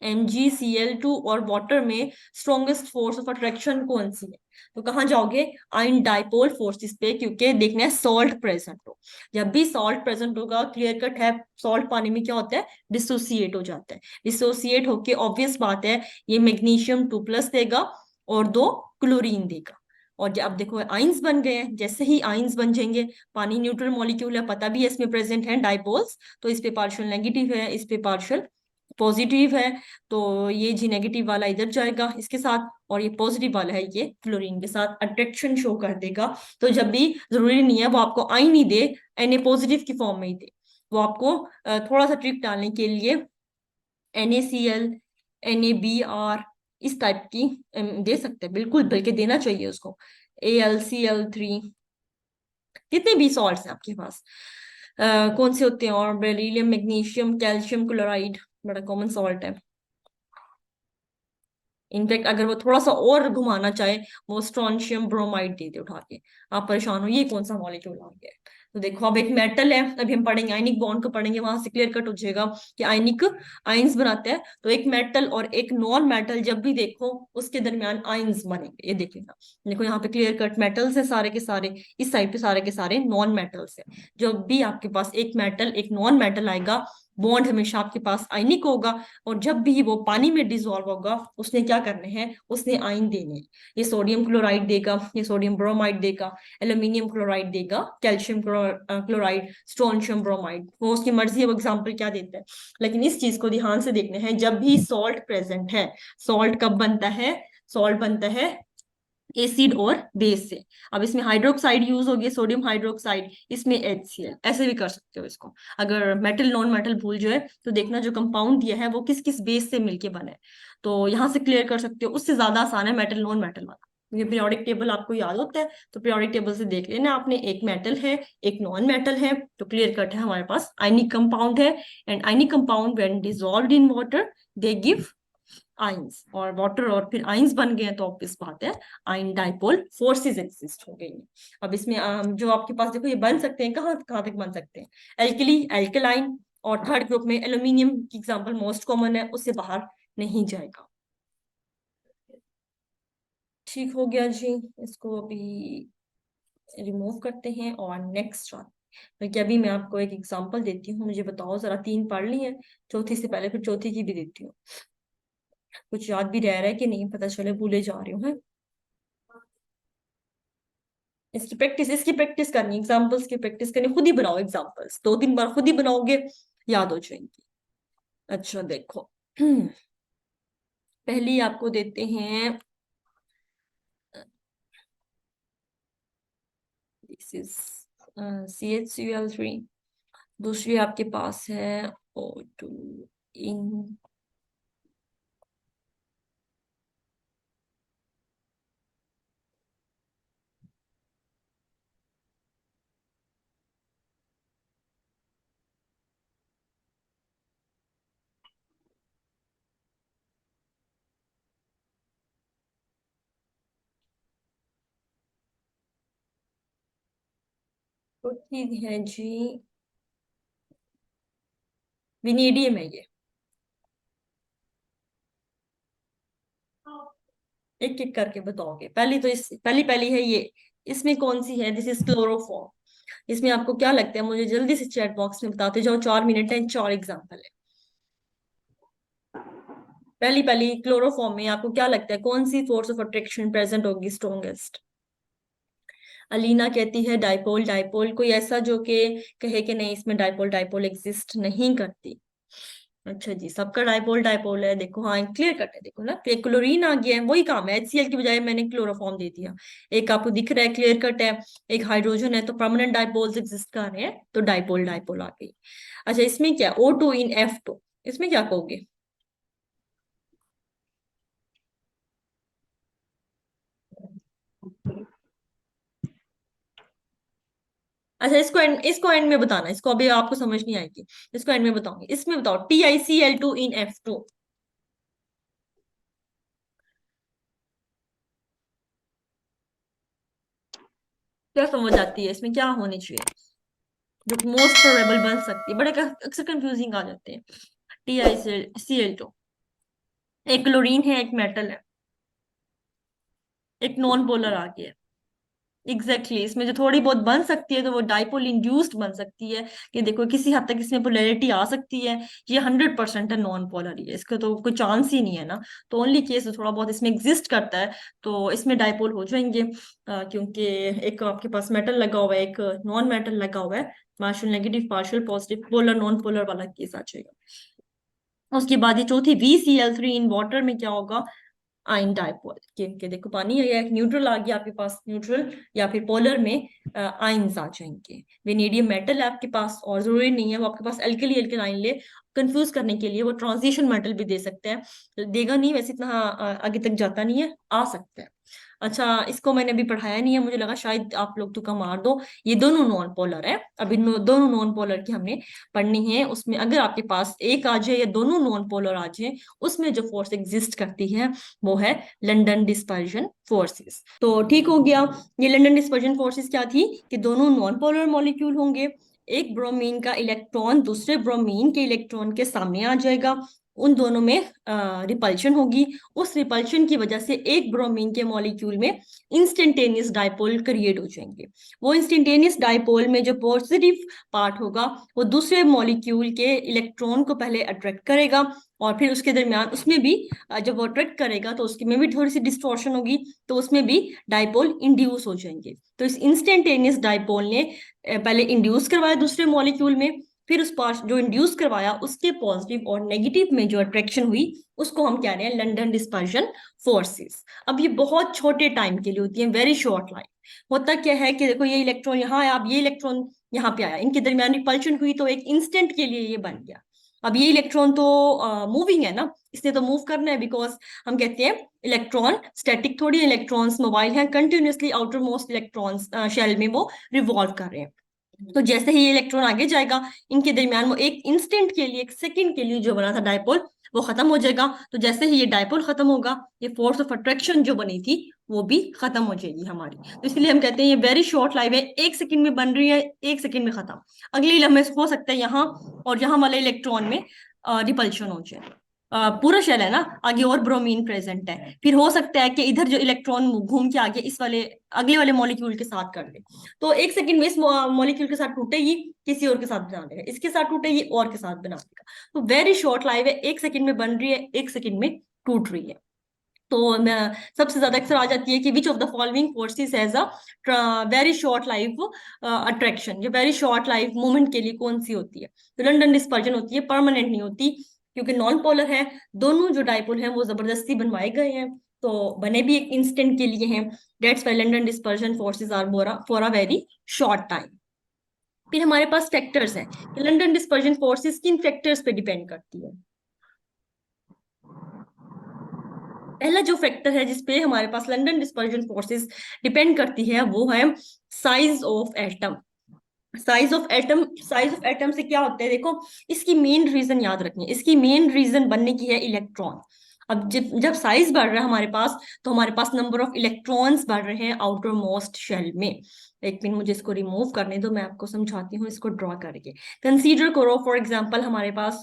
MgCl2 और वाटर में स्ट्रॉन्गेस्ट फोर्स ऑफ अट्रैक्शन कौन सी है, तो कहाँ जाओगे, आयन डाइपोल फोर्सेस पे, क्योंकि देखना है सॉल्ट प्रेजेंट हो। जब भी सॉल्ट प्रेजेंट होगा, क्लियर कट है, सॉल्ट पानी में क्या होता है, डिसोसिएट हो जाता है, डिसोसिएट होके ऑब्वियस बात है ये मैग्नीशियम 2+ देगा और 2 क्लोरीन देगा। और जब देखो आइंस बन गए हैं, जैसे ही आइंस बन जाएंगे, पानी न्यूट्रल मॉलिक्यूल है, पता भी है इसमें प्रेजेंट है डाइपोल्स, तो इस पे पार्शियल नेगेटिव है, इस पे पार्शियल पॉजिटिव है, तो ये जी नेगेटिव वाला इधर जाएगा इसके साथ, और ये पॉजिटिव वाला है ये फ्लोरीन के साथ अट्रैक्शन शो कर देगा। तो जब भी, जरूरी नहीं है वो आपको आइन ही दे, Na पॉजिटिव की फॉर्म में ही दे, वो आपको थोड़ा सा ट्रिक डालने के लिए NaCl, NaBr इस टाइप की दे सकते हैं, बिल्कुल, बल्कि देना चाहिए उसको, AlCl3, जितने भी सॉल्ट्स हैं आपके पास, कौन से होते हैं, और बेरिलियम, मैग्नीशियम, कैल्शियम क्लोराइड बड़ा कॉमन सॉल्ट है। इनफैक्ट अगर वो थोड़ा सा और घुमाना चाहे, वो स्ट्रोंशियम ब्रोमाइड दे दे उठा के, आप परेशान हो ये कौन सा मॉलिक्यूल आ गया है। तो देखो, अब एक मेटल है, अभी हम पढ़ेंगे आयनिक बॉन्ड को, पढ़ेंगे वहां से क्लियर कट हो जाएगा कि आयनिक आयंस बनाते हैं, तो एक मेटल और एक नॉन मेटल जब भी देखो उसके दरमियान आयंस बनेंगे, ये देखेगा, देखो यहाँ पे क्लियर कट मेटल्स है सारे के सारे, इस साइड पे सारे के सारे नॉन मेटल्स है। जब भी आपके पास एक मेटल एक नॉन मेटल आएगा, बॉन्ड हमेशा आपके पास आयनिक होगा, और जब भी वो पानी में डिसॉल्व होगा उसने क्या करने हैं, उसने आयन देने हैं। ये सोडियम क्लोराइड देगा, ये सोडियम ब्रोमाइड देगा, एल्यूमिनियम क्लोराइड देगा, कैल्शियम क्लोराइड, स्ट्रोंशियम ब्रोमाइड, वो उसकी मर्जी है वो एग्जाम्पल क्या देता है। लेकिन इस चीज को ध्यान से देखना है, जब भी सॉल्ट प्रेजेंट है, सॉल्ट कब बनता है, सॉल्ट बनता है एसिड और बेस से। अब इसमें हाइड्रोक्साइड यूज होगी, सोडियम हाइड्रोक्साइड, इसमें HCl, ऐसे भी कर सकते हो इसको। अगर मेटल नॉन मेटल भूल जाए तो देखना जो कंपाउंड दिया है वो किस किस बेस से मिलके बना है, तो यहाँ से क्लियर कर सकते हो, उससे ज्यादा आसान है मेटल नॉन मेटल वाला। ये पीरियोडिक टेबल आपको याद होता है, तो पीरियोडिक टेबल से देख लेना आपने, एक मेटल है एक नॉन मेटल है, तो क्लियर कट है हमारे पास आयनिक कंपाउंड है, and ionic compound when dissolved in water they give ions, और वाटर और फिर आइंस बन गए हैं, तो ऑब्वियस बात है आयन डाइपोल फोर्सेस एग्जिस्ट हो गई हैं। अब इसमें जो आपके पास देखो ये बन सकते हैं, कहाँ कहाँ तक बन सकते हैं, एल्कली, एल्कलाइन, और थर्ड ग्रुप में एल्यूमिनियम की एग्जांपल मोस्ट कॉमन है, उससे बाहर नहीं जाएगा। ठीक हो गया जी। इसको अभी रिमूव करते हैं और नेक्स्ट वन। बल्कि अभी मैं आपको एक एग्जांपल देती हूँ, मुझे बताओ जरा। तीन पढ़ ली है, चौथी से पहले फिर चौथी की भी देती हूँ। कुछ याद भी रह रहा है कि नहीं पता चले, भूले जा रही हूँ है। इसकी प्रैक्टिस करनी, एग्जांपल्स की प्रैक्टिस करनी। खुद ही बनाओ एग्जांपल्स, दो तीन बार खुद ही बनाओगे, याद हो जाएंगी। अच्छा देखो, पहली आपको देते हैं, दिस इज CH3। दूसरी आपके पास है O2 इन, होती है जी, विनेडियम है ये। एक एक करके बताओगे। पहली तो इस पहली पहली है ये, इसमें कौन सी है? This is chloroform. इसमें आपको क्या लगता है? मुझे जल्दी से चैट बॉक्स में बताते जाओ, 4 मिनट है, 4 एग्जाम्पल है। पहली पहली क्लोरोफॉर्म में आपको क्या लगता है कौन सी फोर्स ऑफ अट्रैक्शन प्रेजेंट होगी स्ट्रॉन्गेस्ट? अलीना कहती है डाइपोल। डाइपोल कोई ऐसा जो कि कहे कि नहीं इसमें डाइपोल डाइपोल एग्जिस्ट नहीं करती? अच्छा जी, सबका डाइपोल डाइपोल है। देखो हाँ, क्लियर कट है, देखो ना, तो एक क्लोरीन आ गया है, वही काम है। HCl की बजाय मैंने क्लोरोफॉर्म दे दिया। एक आपको दिख रहा है, क्लियर कट है। एक हाइड्रोजन है, तो परमानेंट डाइपोल्स एग्जिस्ट कर रहे हैं, तो डाइपोल डाइपोल आ गई। अच्छा, इसमें क्या O2 इन F2, इसमें क्या कहोगे? अच्छा, इसको एंड में बताना, इसको अभी आपको समझ नहीं आएगी, इसको एंड में बताऊंगी। इसमें बताओ TiCl2 इन F2, क्या समझ आती है? इसमें क्या होनी चाहिए जो मोस्ट प्रोबेबल बन सकती है? बड़े अक्सर कंफ्यूजिंग आ जाते हैं। TiCl2, एक क्लोरीन है, एक मेटल है, एक नॉन पोलर आ गया है। एग्जैक्टली इसमें जो थोड़ी बहुत बन सकती है, तो वो डाइपोल इंड्यूस्ड बन सकती है। कि देखो किसी हद तक इसमें पोलैरिटी आ सकती है। ये 100% है नॉन पोलर ही है, इसका तो कोई चांस ही नहीं है ना। तो ओनली केस थोड़ा बहुत इसमें एग्जिस्ट करता है, तो इसमें डाइपोल हो जाएंगे। क्योंकि एक आपके पास मेटल लगा हुआ है, एक नॉन मेटल लगा हुआ है। Partial negative partial positive, polar non polar वाला केस आ जाएगा। उसके बाद ये चौथी VCl3 इन वाटर में क्या होगा? आइन डाइपोल। के देखो पानी है, या एक न्यूट्रल आ गया आपके पास, न्यूट्रल या फिर पोलर में आइंस आ जाएंगे। वेनेडियम मेटल है आपके पास, और जरूरी नहीं है वो आपके पास एल्कली एल्केनाइन ले। कंफ्यूज करने के लिए वो ट्रांजिशन मेटल भी दे सकते हैं, देगा नहीं वैसे, इतना आगे तक जाता नहीं है, आ सकता है। अच्छा, इसको मैंने अभी पढ़ाया नहीं है, मुझे लगा शायद आप लोग तुक्का मार दो। ये दोनों नॉन पोलर है। अभी दोनों नॉन पोलर की हमने पढ़नी है। उसमें अगर आपके पास एक आ जाए या दोनों नॉन पोलर आ जाए, उसमें जो फोर्स एग्जिस्ट करती है वो है लंदन डिस्पर्जन फोर्सेस। तो ठीक हो गया। ये लंदन डिस्पर्जन फोर्सेस क्या थी? कि दोनों नॉन पोलर मॉलिक्यूल होंगे, एक ब्रोमीन का इलेक्ट्रॉन दूसरे ब्रोमीन के इलेक्ट्रॉन के सामने आ जाएगा, उन दोनों में रिपल्शन होगी। उस रिपल्शन की वजह से एक ब्रोमीन के मॉलिक्यूल में इंस्टेंटेनियस डाइपोल क्रिएट हो जाएंगे। वो इंस्टेंटेनियस डाइपोल में जो पॉजिटिव पार्ट होगा, वो दूसरे मॉलिक्यूल के इलेक्ट्रॉन को पहले अट्रैक्ट करेगा, और फिर उसके दरमियान उसमें भी जब वो अट्रैक्ट करेगा तो उसके में भी थोड़ी सी डिस्टॉर्शन होगी, तो उसमें भी डाइपोल इंड्यूस हो जाएंगे। तो इस इंस्टेंटेनियस डाइपोल ने पहले इंड्यूस करवाया दूसरे मॉलिक्यूल में, फिर उस पार्ट जो इंड्यूस करवाया उसके पॉजिटिव और नेगेटिव में जो अट्रैक्शन हुई, उसको हम कह रहे हैं लंदन डिस्पर्जन फोर्सेस। अब ये बहुत छोटे टाइम के लिए होती है, वेरी शॉर्ट लाइफ। होता क्या है कि देखो ये इलेक्ट्रॉन यहाँ आया, अब ये इलेक्ट्रॉन यहाँ पे आया, इनके दरमियान रिपल्शन हुई, तो एक इंस्टेंट के लिए ये बन गया। अब ये इलेक्ट्रॉन तो मूविंग है ना, इसने तो मूव करना है, बिकॉज हम कहते हैं इलेक्ट्रॉन स्टैटिक थोड़ी, इलेक्ट्रॉन्स मोबाइल हैं, continuously outer most electrons shell में वो रिवॉल्व कर रहे हैं। तो जैसे ही ये इलेक्ट्रॉन आगे जाएगा, इनके दरमियान वो एक इंस्टेंट के लिए, एक सेकंड के लिए जो बना था डायपोल, वो खत्म हो जाएगा। तो जैसे ही ये डायपोल खत्म होगा, ये फोर्स ऑफ अट्रैक्शन जो बनी थी वो भी खत्म हो जाएगी हमारी। तो इसलिए हम कहते हैं ये वेरी शॉर्ट लाइफ है, 1 सेकंड में बन रही है, 1 सेकंड में खत्म। अगले लम्हे हो सकता है यहाँ और यहाँ वाले इलेक्ट्रॉन में रिपल्शन हो जाए। पूरा शेल है ना, आगे और ब्रोमीन प्रेजेंट है, फिर हो सकता है कि इधर जो इलेक्ट्रॉन घूम के आगे इस वाले अगले वाले मॉलिक्यूल के साथ कर दे। तो एक सेकंड में इस मॉलिक्यूल के साथ टूटेगी, किसी और के साथ बना देगा, इसके साथ टूटेगी और के साथ बना देगा। तो वेरी शॉर्ट लाइफ है, एक सेकंड में बन रही है, एक सेकंड में टूट रही है। तो मैं सबसे ज्यादा अक्सर आ जाती है कि which of the following forces has a very short life attraction, जो वेरी शॉर्ट लाइफ मोमेंट के लिए कौन सी होती है? तो लंदन डिस्पर्जन होती है, परमानेंट नहीं होती, क्योंकि नॉन पोलर है। दोनों जो डाइपोल हैं वो जबरदस्ती बनवाए गए हैं, तो बने भी एक इंस्टेंट के लिए हैं। That's why London dispersion forces are for a very short time. फिर हमारे पास फैक्टर्स हैं कि लंदन डिस्पर्जन फोर्सेस किन फैक्टर्स पे डिपेंड करती है। पहला जो फैक्टर है जिसपे हमारे पास लंदन डिस्पर्जन फोर्सेस डिपेंड करती है वो है size of atom. Size of atom से क्या होता है, देखो इसकी मेन रीजन याद रखनी है, इसकी मेन रीजन बनने की है इलेक्ट्रॉन। अब जब जब साइज बढ़ रहा है हमारे पास, तो हमारे पास नंबर ऑफ इलेक्ट्रॉन्स बढ़ रहे हैं आउटर मोस्ट शेल में। एक मिनट मुझे इसको रिमूव करने दो, मैं आपको समझाती हूँ इसको ड्रॉ करके। कंसीडर करो फॉर एग्जांपल हमारे पास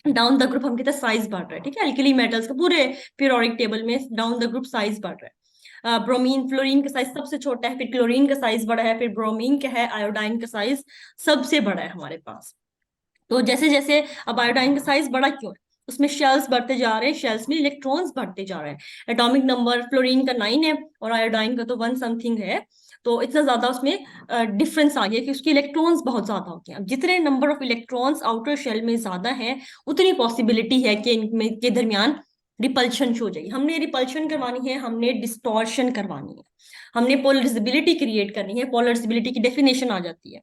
डाउन द ग्रुप हम कहते हैं साइज बढ़ रहा है, ठीक है, अल्कली मेटल्स का पूरे पीरियोडिक टेबल में डाउन द ग्रुप साइज बढ़ रहा है। ब्रोमीन फ्लोरीन का साइज सबसे छोटा है, फिर क्लोरीन का साइज बड़ा है, फिर ब्रोमीन का है, आयोडाइन का साइज सबसे बड़ा है हमारे पास। तो जैसे जैसे अब आयोडाइन का साइज बड़ा क्यों है, उसमें शेल्स बढ़ते जा रहे हैं, शेल्स में इलेक्ट्रॉन्स बढ़ते जा रहे हैं। एटॉमिक नंबर फ्लोरीन का 9 है और आयोडाइन का तो 1 समथिंग है। तो इतना ज्यादा उसमें डिफरेंस आ गया कि उसके इलेक्ट्रॉन्स बहुत ज्यादा होते हैं। अब जितने number of electrons outer shell में ज्यादा है, उतनी पॉसिबिलिटी है कि इनमें के दरमियान रिपल्शन हो जाएगी। हमने रिपल्शन करवानी है, हमने डिस्टॉर्शन करवानी है, हमने पोलराइजेबिलिटी क्रिएट करनी है। पोलराइजेबिलिटी की डेफिनेशन आ जाती है,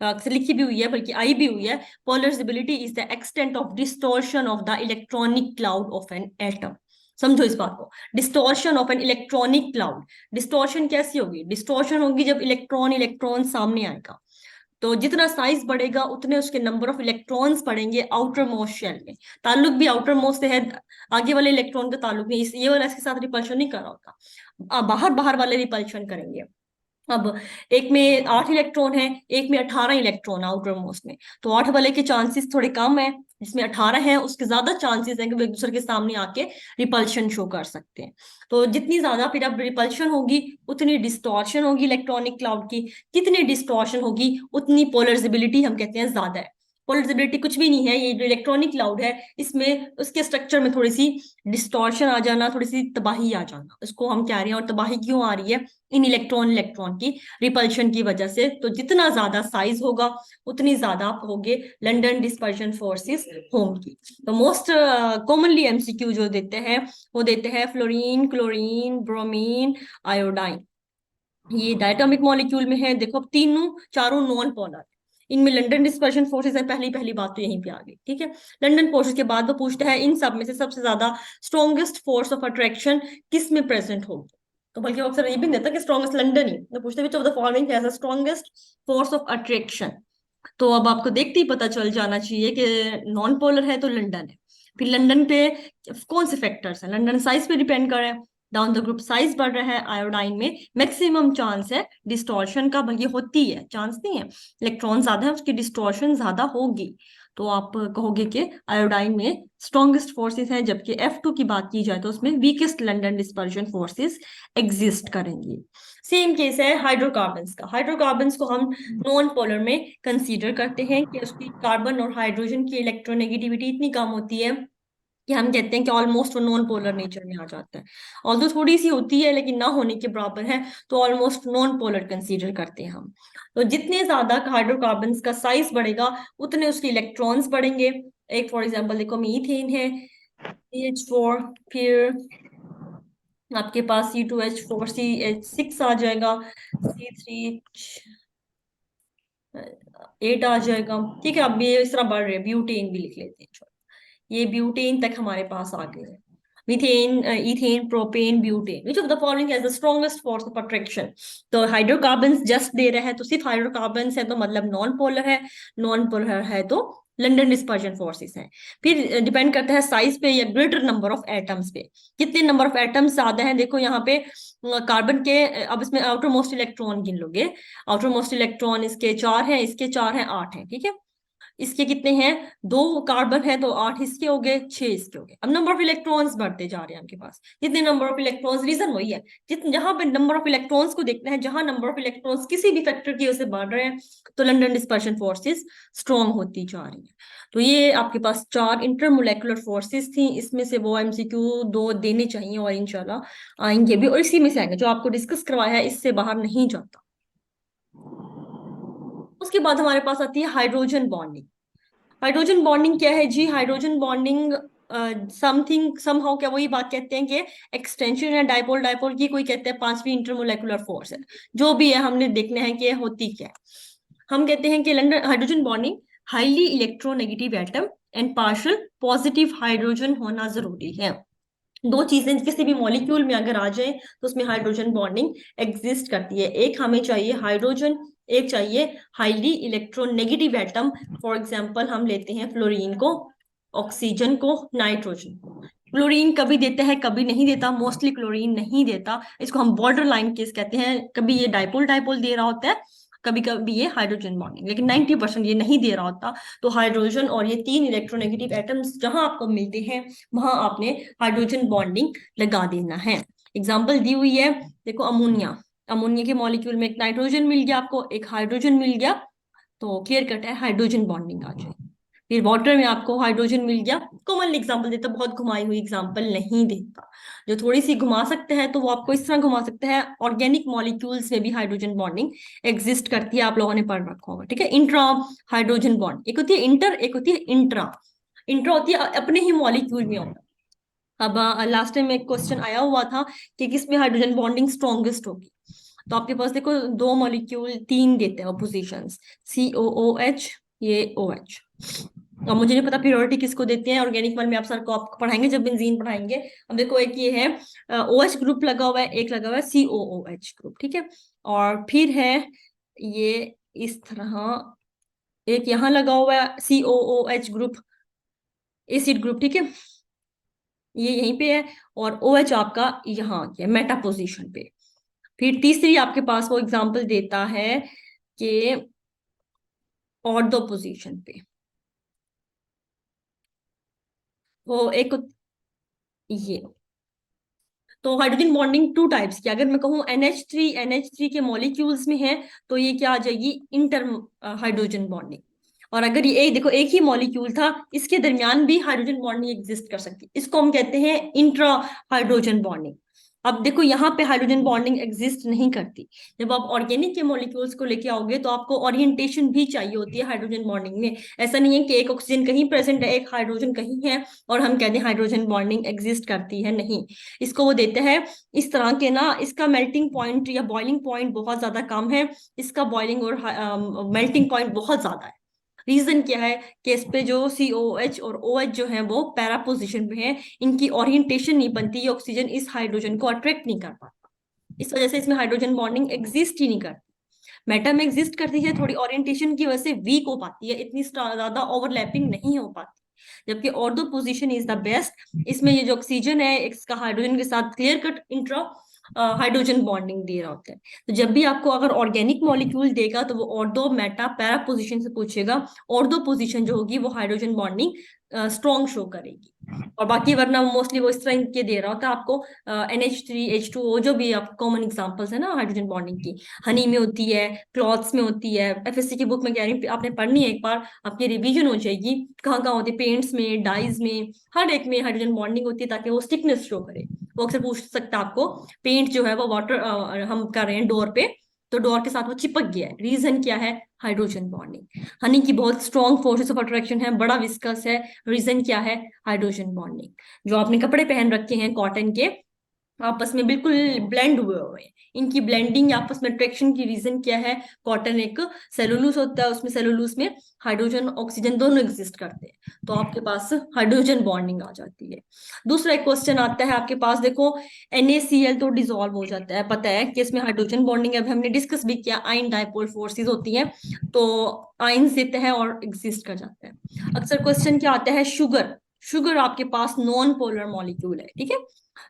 अक्सर लिखी भी हुई है बल्कि आई भी हुई है। Polarisability is the extent of distortion of the electronic cloud of an atom. समझो इस बात को, distortion of an electronic cloud. Distortion कैसी होगी? डिस्टॉर्शन होगी जब इलेक्ट्रॉन इलेक्ट्रॉन सामने आएगा। तो जितना साइज बढ़ेगा उतने उसके नंबर ऑफ इलेक्ट्रॉन्स बढ़ेंगे आउटर मोस्ट शेल में। ताल्लुक भी आउटर मोस्ट से है, आगे वाले इलेक्ट्रॉन का ताल्लुक नहीं, ये वाला इसके साथ रिपल्शन नहीं कर रहा होता, बाहर बाहर वाले रिपल्शन करेंगे। अब एक में 8 इलेक्ट्रॉन है, एक में 18 इलेक्ट्रॉन आउटर मोस्ट में, तो 8 वाले के चांसेस थोड़े कम है, जिसमें 18 है उसके ज्यादा चांसेस है कि वो एक दूसरे के सामने आके रिपल्शन शो कर सकते हैं। तो जितनी ज्यादा फिर अब रिपल्शन होगी उतनी डिस्टॉर्शन होगी इलेक्ट्रॉनिक क्लाउड की, कितनी डिस्टॉर्शन होगी उतनी पोलराइजेबिलिटी हम कहते हैं ज्यादा है। पोलराइजेबिलिटी कुछ भी नहीं है, ये जो इलेक्ट्रॉनिक क्लाउड है इसमें उसके स्ट्रक्चर में थोड़ी सी डिस्टॉर्शन आ जाना, थोड़ी सी तबाही आ जाना, इसको हम कह रहे हैं। और तबाही क्यों आ रही है? इन इलेक्ट्रॉन इलेक्ट्रॉन की रिपल्शन की वजह से। तो जितना ज्यादा साइज होगा उतनी ज्यादा आप होगे लंदन डिस्पर्जन फोर्सेस होंगी। तो मोस्ट कॉमनली एमसीक्यू जो देते हैं वो देते हैं फ्लोरीन, क्लोरीन, ब्रोमीन, आयोडाइन। ये डायटोमिक मॉलिक्यूल में है, देखो अब तीनों चारों नॉन पोलर, इनमें लंदन डिस्पर्शन फोर्सेस है। पहली पहली बात तो यहीं पे आ गई, ठीक है। लंदन फोर्सेस के बाद वो पूछता है इन सब में से सबसे ज्यादा स्ट्रॉन्गेस्ट फोर्स ऑफ अट्रैक्शन किस में प्रेजेंट होगी? तो बल्कि वो अक्सर ये भी नहीं देता कि स्ट्रॉन्गेस्ट लंदन ही, तो पूछते which of the following has the strongest force of attraction. तो अब आपको देखते ही पता चल जाना चाहिए कि नॉन पोलर है तो लंदन है। फिर लंदन पे कौन से फैक्टर्स हैं? लंदन साइज पे डिपेंड कर रहे हैं, डाउन द ग्रुप साइज बढ़ रहा है। आयोडाइन में मैक्सिमम चांस है डिस्टॉर्शन का, बल्कि होती है, चांस नहीं है, इलेक्ट्रॉन ज्यादा है उसकी डिस्टॉर्शन ज्यादा होगी। तो आप कहोगे कि आयोडाइन में स्ट्रॉन्गेस्ट फोर्सेस हैं, जबकि F2 की बात की जाए तो उसमें weakest London dispersion forces exist करेंगी। सेम केस है हाइड्रोकार्बन्स का। हाइड्रोकार्बन्स को हम नॉन पोलर में कंसीडर करते हैं कि उसकी कार्बन और हाइड्रोजन की इलेक्ट्रोनेगेटिविटी इतनी कम होती है कि हम कहते हैं कि ऑलमोस्ट वो नॉन पोलर नेचर में आ जाता है। ऑल्दो थोड़ी सी होती है लेकिन ना होने के बराबर है, तो ऑलमोस्ट नॉन पोलर कंसीडर करते हैं हम। तो जितने ज्यादा हाइड्रोकार्बन्स का साइज बढ़ेगा उतने उसके इलेक्ट्रॉन्स बढ़ेंगे। एक फॉर एग्जाम्पल देखो, मीथेन है, CH4, फिर आपके पास C2H4CH6 आ जाएगा, C3H8 आ जाएगा, ठीक है। अब ये इस तरह बढ़ रहे हैं, ब्यूटेन भी लिख लेते हैं, ये ब्यूटेन तक हमारे पास आ गए हैं। Methane, ethane, propane, butane, which of the following has the strongest force of attraction? तो हाइड्रोकार्बन्स जस्ट दे रहा है, तो सिर्फ हाइड्रोकार्बन्स है तो मतलब नॉन पोलर है, नॉन पोलर है तो लंदन डिस्पर्जन फोर्सेस हैं। फिर डिपेंड करता है साइज पे या ग्रेटर नंबर ऑफ एटम्स पे, कितने नंबर ऑफ एटम्स ज्यादा हैं। देखो यहाँ पे कार्बन के अब इसमें आउटर मोस्ट इलेक्ट्रॉन गिन लोगे, आउटर मोस्ट इलेक्ट्रॉन इसके 4 हैं, इसके 4 हैं, 8 हैं, ठीक है। इसके कितने हैं, 2 कार्बन है तो 8 इसके हो गए, 6 इसके हो गए। अब नंबर ऑफ इलेक्ट्रॉन्स बढ़ते जा रहे हैं आपके पास, जितने नंबर ऑफ इलेक्ट्रॉन्स, रीजन वही है, जितने जहां पे नंबर ऑफ इलेक्ट्रॉन्स को देखना है, जहां नंबर ऑफ इलेक्ट्रॉन्स किसी भी फैक्टर की वजह से बढ़ रहे हैं, तो लंडन डिस्पर्शन फोर्सेस स्ट्रॉन्ग होती जा रही है। तो ये आपके पास 4 इंटरमोलेकुलर फोर्सेस थी, इसमें से वो एमसीक्यू 2 देने चाहिए और इंशाल्लाह आएंगे भी, और इसी में से आएंगे, जो आपको डिस्कस करवाया है इससे बाहर नहीं जाता। उसके बाद हमारे पास आती है हाइड्रोजन बॉन्डिंग। हाइड्रोजन बॉन्डिंग क्या है जी? हाइड्रोजन बॉन्डिंग समथिंग समहाउ, क्या वही बात कहते हैं कि एक्सटेंशन है डाइपोल डाइपोल की, कोई कहते हैं पांचवी इंटरमोलेकुलर फोर्स है, जो भी है हमने देखना है कि होती क्या है। हम कहते हैं कि London hydrogen bonding highly electronegative atom and partial positive hydrogen होना जरूरी है। दो चीजें किसी भी मॉलिक्यूल में अगर आ जाए तो उसमें हाइड्रोजन बॉन्डिंग एग्जिस्ट करती है। एक हमें चाहिए हाइड्रोजन, एक चाहिए highly electronegative atom. For example हम लेते हैं फ्लोरीन को, ऑक्सीजन को, नाइट्रोजन को। क्लोरीन कभी देता है कभी नहीं देता, मोस्टली क्लोरीन नहीं देता, इसको हम बॉर्डर लाइन केस कहते हैं। कभी ये डाइपोल डाइपोल दे रहा होता है, कभी कभी ये हाइड्रोजन बॉन्डिंग, लेकिन 90% ये नहीं दे रहा होता। तो हाइड्रोजन और ये 3 इलेक्ट्रोनेगेटिव एटम्स जहां आपको मिलते हैं वहां आपने हाइड्रोजन बॉन्डिंग लगा देना है। एग्जाम्पल दी हुई है, देखो अमोनिया, अमोनिया के मॉलिक्यूल में एक नाइट्रोजन मिल गया आपको, एक हाइड्रोजन मिल गया, तो क्लियर कट है हाइड्रोजन बॉन्डिंग आ जाएगी। फिर वाटर में आपको हाइड्रोजन मिल गया, कॉमन एग्जांपल देता, बहुत घुमाई हुई एग्जांपल नहीं देता। जो थोड़ी सी घुमा सकते हैं तो वो आपको इस तरह घुमा सकते हैं, ऑर्गेनिक मॉलिक्यूल्स में भी हाइड्रोजन बॉन्डिंग एग्जिस्ट करती है, आप लोगों ने पढ़ रखा होगा, ठीक है। इंट्रा हाइड्रोजन बॉन्ड, एक होती है इंटर, एक होती है इंट्रा। इंट्रा होती है अपने ही मॉलिक्यूल में होता है। अब लास्ट टाइम एक क्वेश्चन आया हुआ था कि किसमें हाइड्रोजन बॉन्डिंग स्ट्रॉन्गेस्ट होगी, तो आपके पास देखो 2 मॉलिक्यूल 3 देते हैं पोजीशंस, COOH, ये OH। अब मुझे नहीं पता प्योरिटी किसको देते हैं, ऑर्गेनिक वन में आप सर को आप पढ़ाएंगे जब बेंजीन पढ़ाएंगे। अब देखो एक ये है OH ग्रुप लगा हुआ है, एक लगा हुआ है COOH ग्रुप, ठीक है। और फिर है ये इस तरह, एक यहाँ लगा हुआ है COOH ग्रुप, एसिड ग्रुप, ठीक है, ये यहीं पे है। और OH आपका यहाँ है मेटा पोजीशन पे। फिर तीसरी आपके पास वो एग्जांपल देता है कि ऑर्थो पोजीशन पे, वो एक ये। तो हाइड्रोजन बॉन्डिंग 2 टाइप्स की, अगर मैं कहूँ NH3 के मॉलिक्यूल्स में है तो ये क्या आ जाएगी, इंटर हाइड्रोजन बॉन्डिंग। और अगर ये एक देखो एक ही मॉलिक्यूल था, इसके दरमियान भी हाइड्रोजन बॉन्डिंग एग्जिस्ट कर सकती है, इसको हम कहते हैं इंट्रा हाइड्रोजन बॉन्डिंग। अब देखो यहाँ पे हाइड्रोजन बॉन्डिंग एग्जिस्ट नहीं करती। जब आप ऑर्गेनिक के मॉलिक्यूल्स को लेके आओगे तो आपको ओरिएंटेशन भी चाहिए होती है हाइड्रोजन बॉन्डिंग में। ऐसा नहीं है कि एक ऑक्सीजन कहीं प्रेजेंट है, एक हाइड्रोजन कहीं है और हम कहते हैं हाइड्रोजन बॉन्डिंग एग्जिस्ट करती है, नहीं। इसको वो देते हैं इस तरह के ना, इसका मेल्टिंग पॉइंट या बॉइलिंग पॉइंट बहुत ज्यादा कम है, इसका बॉइलिंग और मेल्टिंग पॉइंट बहुत ज्यादा है। रीजन क्या है कि इस पे जो COH और OH जो है वो पैरा पोजिशन पे है, इनकी ओरिएंटेशन नहीं बनती, ये ऑक्सीजन इस हाइड्रोजन को अट्रैक्ट नहीं कर पाता, इस वजह से इसमें हाइड्रोजन बॉन्डिंग एग्जिस्ट ही नहीं करती। मेटा में एग्जिस्ट करती है, थोड़ी ओरिएंटेशन की वजह से वीक हो पाती है, इतनी ज्यादा ओवरलैपिंग नहीं हो पाती, जबकि ortho position is the best. इसमें ये जो ऑक्सीजन है इसका हाइड्रोजन के साथ clear cut intra hydrogen bonding दे रहा होता है। तो जब भी आपको अगर ऑर्गेनिक मॉलिक्यूल देगा तो वो ऑर्थो मेटा पैरा पोजीशन से पूछेगा, ऑर्थो पोजीशन जो होगी वो हाइड्रोजन बॉन्डिंग स्ट्रॉन्ग शो करेगी। और बाकी वरना मोस्टली वो इस तरह के दे रहा होता है आपको, NH3H2O, जो भी आप कॉमन एग्जांपल्स है ना हाइड्रोजन बॉन्डिंग की, हनी में होती है, क्लॉथ्स में होती है, FSC की बुक में कह रही हूँ आपने पढ़नी है एक बार, आपकी रिवीजन हो जाएगी कहाँ कहाँ होती है, पेंट्स में, डाइज में, हर एक में हाइड्रोजन बॉन्डिंग होती है ताकि वो स्टिकनेस शो करे। वो अक्सर पूछ सकता है आपको, पेंट जो है वो वाटर हम कर रहे हैं डोर पे, तो डोर के साथ वो चिपक गया है, रीजन क्या है, हाइड्रोजन बॉन्डिंग। हनी की बहुत स्ट्रॉन्ग फोर्सेस ऑफ अट्रैक्शन है, बड़ा विस्कस है, रीजन क्या है, हाइड्रोजन बॉन्डिंग। जो आपने कपड़े पहन रखे हैं कॉटन के, आपस में बिल्कुल ब्लेंड हुए हुए हैं, इनकी ब्लेंडिंग आपस में अट्रैक्शन की रीजन क्या है, कॉटन एक सेलुलोज होता है, उसमें सेलुलोज में हाइड्रोजन ऑक्सीजन दोनों एग्जिस्ट करते हैं, तो आपके पास हाइड्रोजन बॉन्डिंग आ जाती है। दूसरा एक क्वेश्चन आता है आपके पास, देखो NaCl तो डिसॉल्व हो जाता है, पता है कि इसमें हाइड्रोजन बॉन्डिंग है, अभी हमने डिस्कस भी किया, आयन डाइपोल फोर्सेस होती हैं, तो आयन देते हैं और एग्जिस्ट कर जाते हैं। अक्सर क्वेश्चन क्या आता है, शुगर, शुगर आपके पास नॉन पोलर मॉलिक्यूल है, ठीक है,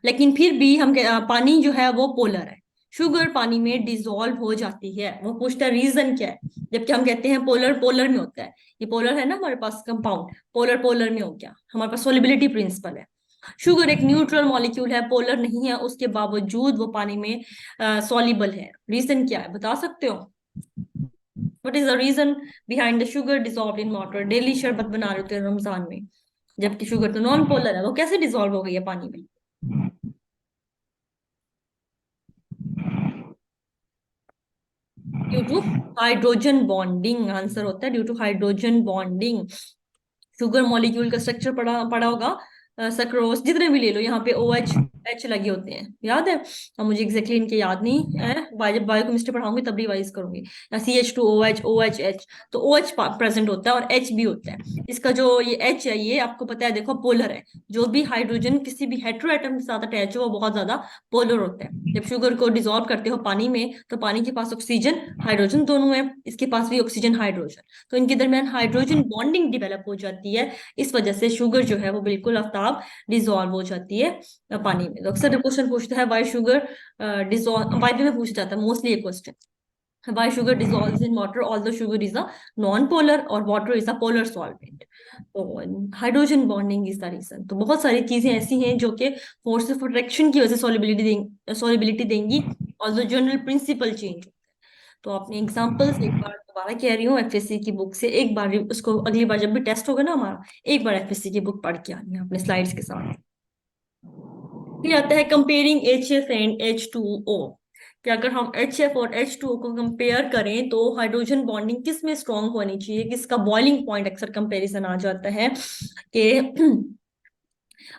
लेकिन फिर भी हम पानी जो है वो पोलर है, शुगर पानी में डिसॉल्व हो जाती है। वो पूछता है रीजन क्या है, जबकि हम कहते हैं पोलर पोलर में होता है। ये पोलर है ना हमारे पास कंपाउंड, पोलर पोलर में हो गया, हमारे पास सोलिबिलिटी प्रिंसिपल है। शुगर एक न्यूट्रल मॉलिक्यूल है, पोलर नहीं है, उसके बावजूद वो पानी में सॉल्युबल है। रीजन क्या है बता सकते हो? What is the reason behind the sugar dissolve in water? Daily शरबत बना रहे होते हैं रमजान में, जबकि शुगर तो नॉन पोलर है, वो कैसे डिसॉल्व हो गई है पानी में? Due to hydrogen bonding, answer होता है due to hydrogen bonding. Sugar molecule का स्ट्रक्चर पढ़ा पढ़ा होगा, सक्रोज जितने भी ले लो, यहाँ पे ओ एच एच लगे होते हैं, याद है? अब मुझे एग्जैक्टली इनके याद नहीं है, जब बायोकेमिस्ट्री पढ़ाऊंगी तब रिवाइज करूंगी। CH2OH OH H, तो OH प्रेजेंट होता है और H भी होता है। इसका जो ये H है, ये आपको पता है, देखो पोलर है। जो भी हाइड्रोजन किसी भी हेटेरो एटम के साथ अटैच हो वो बहुत ज्यादा पोलर होता है। जब शुगर को डिसॉल्व करते हो पानी में, तो पानी के पास ऑक्सीजन हाइड्रोजन दोनों है, इसके पास भी ऑक्सीजन हाइड्रोजन, तो इनके दरमियान हाइड्रोजन बॉन्डिंग डेवलप हो जाती है। इस वजह से शुगर जो है वो बिल्कुल आफ्ताब डिसॉल्व हो जाती है पानी में। तो अक्सर क्वेश्चन पूछता है वाई शुगर डिसॉल्व, वाई में पूछा जाता है मोस्टली ये question, why sugar dissolves in water although sugar is a non-polar और water is a polar solvent। तो hydrogen bonding is the reason. तो बहुत सारी चीजें ऐसी हैं जो कि फोर्स ऑफ अट्रैक्शन की वजह से सॉल्युबिलिटी देंगी, और जनरल प्रिंसिपल चेंज। तो आपने एग्जांपल्स एक बार दोबारा कह रही हूँ एफएससी की बुक से, एक बार उसको अगली बार जब भी टेस्ट होगा ना हमारा, एक बार एफएससी की बुक पढ़ के आनी है अपने स्लाइड्स के साथ। फिर आता है कंपेयरिंग HF एंड H2O, कि अगर हम HF और H2O को कंपेयर करें तो हाइड्रोजन बॉन्डिंग किस में स्ट्रांग होनी चाहिए, किसका बॉइलिंग पॉइंट अक्सर कंपैरिजन आ जाता है कि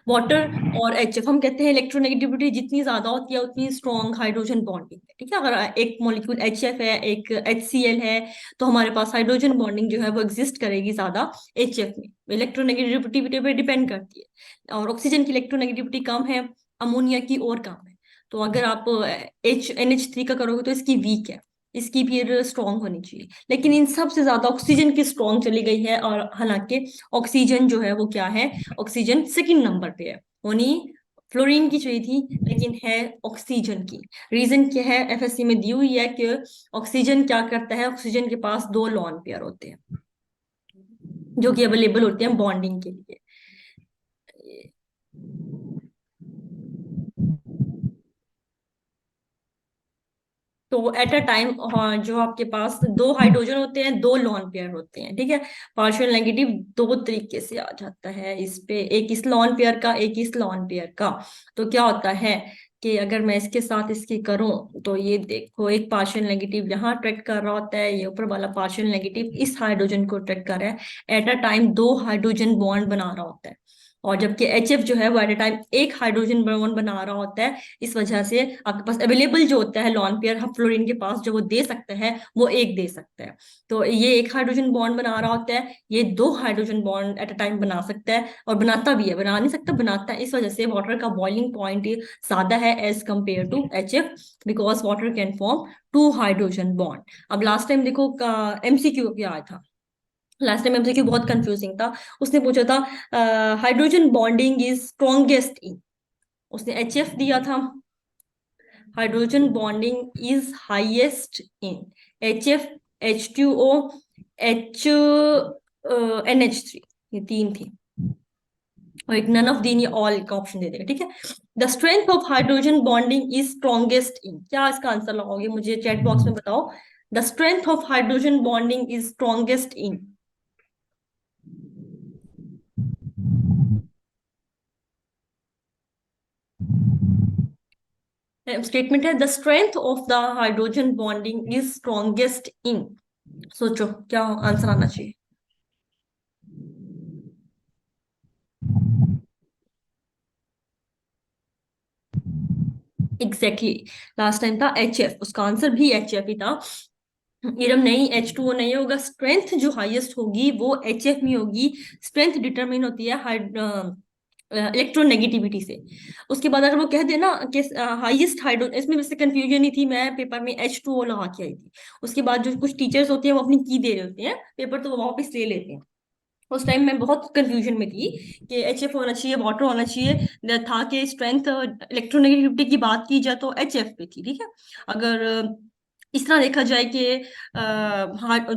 वाटर और HF। हम कहते हैं इलेक्ट्रोनेगेटिविटी जितनी ज्यादा होती है उतनी स्ट्रॉन्ग हाइड्रोजन बॉन्डिंग है, ठीक है? अगर एक मॉलिक्यूल HF है, एक HCl है, तो हमारे पास हाइड्रोजन बॉन्डिंग जो है वो एग्जिस्ट करेगी ज्यादा HF में, इलेक्ट्रोनेगेटिविटी पे डिपेंड करती है। और ऑक्सीजन की इलेक्ट्रोनेगेटिविटी कम है, अमोनिया की और कम है। तो अगर आप NH3 का करोगे तो इसकी वीक है, इसकी फिर स्ट्रॉन्ग होनी चाहिए। लेकिन इन सब से ज्यादा ऑक्सीजन की स्ट्रॉन्ग चली गई है, और हालांकि ऑक्सीजन जो है वो क्या है, ऑक्सीजन सेकंड नंबर पे है, होनी फ्लोरीन की चाहिए थी, लेकिन है ऑक्सीजन की। रीजन क्या है, एफएससी में दी हुई है कि ऑक्सीजन क्या करता है, ऑक्सीजन के पास दो लॉन पेयर होते हैं जो कि अवेलेबल होते हैं बॉन्डिंग के लिए। तो एट अ टाइम जो आपके पास दो हाइड्रोजन होते हैं, दो लॉन पेयर होते हैं, ठीक है? पार्शियल नेगेटिव दो तरीके से आ जाता है इस पे, एक इस लॉन पेयर का, एक इस लॉन पेयर का। तो क्या होता है कि अगर मैं इसके साथ इसकी करूं, तो ये देखो एक पार्शियल नेगेटिव यहाँ अट्रैक्ट कर रहा होता है, ये ऊपर वाला पार्शियल नेगेटिव इस हाइड्रोजन को अट्रैक्ट कर रहा है। एट अ टाइम दो हाइड्रोजन बॉन्ड बना रहा होता है, और जबकि HF जो है वो एट अ टाइम एक हाइड्रोजन बॉन्ड बना रहा होता है। इस वजह से आपके पास अवेलेबल जो होता है लॉन पेयर, हम फ्लोरीन के पास जो वो दे सकता है वो एक दे सकता है। तो ये एक हाइड्रोजन बॉन्ड बना रहा होता है, ये दो hydrogen bond at a time बना सकता है, और बनाता भी है, बना नहीं सकता बनाता है। इस वजह से वाटर का बॉइलिंग पॉइंट ज्यादा है as compared to HF, because water can form two hydrogen bond. अब लास्ट टाइम देखो MCQ क्या आया था, लास्ट टाइम MCQ बहुत कंफ्यूजिंग था। उसने पूछा था hydrogen bonding is strongest in, उसने HF दिया था, hydrogen bonding is highest in HF, H2O, H NH3, ये तीन थी, और एक नन ऑफ दीन, ये ऑल का ऑप्शन दे देगा, ठीक है? The strength of hydrogen bonding is strongest in, क्या इसका आंसर लगाओगे मुझे चैट बॉक्स में बताओ। The strength of hydrogen bonding is strongest in, statement है the strength of the hydrogen bonding is strongest in. सोचो क्या आंसर आना चाहिए। एग्जैक्टली लास्ट टाइम था HF, उसका आंसर भी HF ही था। इरम नहीं, H2O नहीं होगा, स्ट्रेंथ जो हाईएस्ट होगी वो HF में होगी। स्ट्रेंथ डिटरमिन होती है इलेक्ट्रोनेगेटिविटी से। उसके बाद अगर वो कह देना कि हाईएस्ट हाइड्रोजन, इसमें वैसे कंफ्यूजन ही थी, मैं पेपर में H2O लगा के आई थी। उसके बाद जो कुछ टीचर्स होते हैं वो अपनी की दे रहे होते हैं पेपर, तो वो वापस ले लेते हैं, उस टाइम मैं बहुत कंफ्यूजन में थी कि एच एफ होना चाहिए, वाटर होना चाहिए, था कि स्ट्रेंथ इलेक्ट्रोनेगेटिविटी की बात की जाए तो एच एफ पे थी, ठीक है। अगर इस तरह देखा जाए कि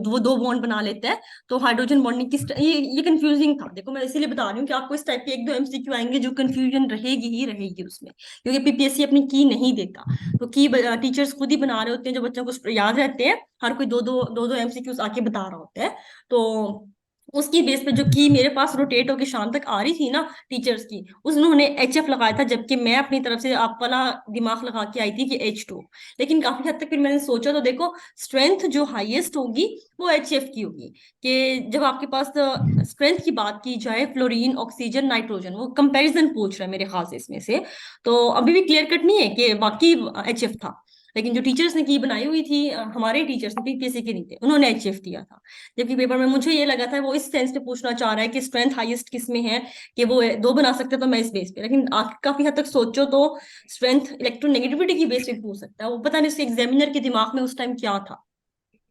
वो दो बॉन्ड बना लेते हैं तो हाइड्रोजन बॉन्डिंग ये कंफ्यूजिंग था। देखो मैं इसीलिए बता रही हूँ कि आपको इस टाइप के एक दो एमसीक्यू आएंगे जो कंफ्यूजन रहेगी ही रहेगी उसमें, क्योंकि पीपीएससी अपनी की नहीं देता। तो की टीचर्स खुद ही बना रहे होते हैं, जो बच्चों को याद रहते हैं, हर कोई दो दो एमसीक्यूज आके बता रहा होता है। तो उसकी बेस पे जो की मेरे पास रोटेट होके शाम तक आ रही थी ना टीचर्स की, उन्होंने एच एफ लगाया था, जबकि मैं अपनी तरफ से आप वाला दिमाग लगा के आई थी कि एच टू। लेकिन काफी हद तक फिर मैंने सोचा तो देखो स्ट्रेंथ जो हाईएस्ट होगी वो एच एफ की होगी। कि जब आपके पास स्ट्रेंथ की बात की जाए, फ्लोरीन, ऑक्सीजन, नाइट्रोजन, वो कंपैरिजन पूछ रहा है मेरे ख्याल से इसमें से, तो अभी भी क्लियर कट नहीं है कि बाकी एच एफ था। लेकिन जो टीचर्स ने की बनाई हुई थी, हमारे टीचर्स ने, पीपीएससी के नहीं थे, उन्होंने एच एफ दिया था। जबकि पेपर में मुझे ये लगा था वो इस सेंस पे पूछना चाह रहा है कि स्ट्रेंथ हाईएस्ट किस में है, कि वो दो बना सकते हैं तो मैं इस बेस पे, लेकिन काफी हद तक सोचो तो स्ट्रेंथ इलेक्ट्रोनेगेटिविटी की बेस पे पूछ सकता है। वो पता नहीं उसके एग्जामिनर के दिमाग में उस टाइम क्या था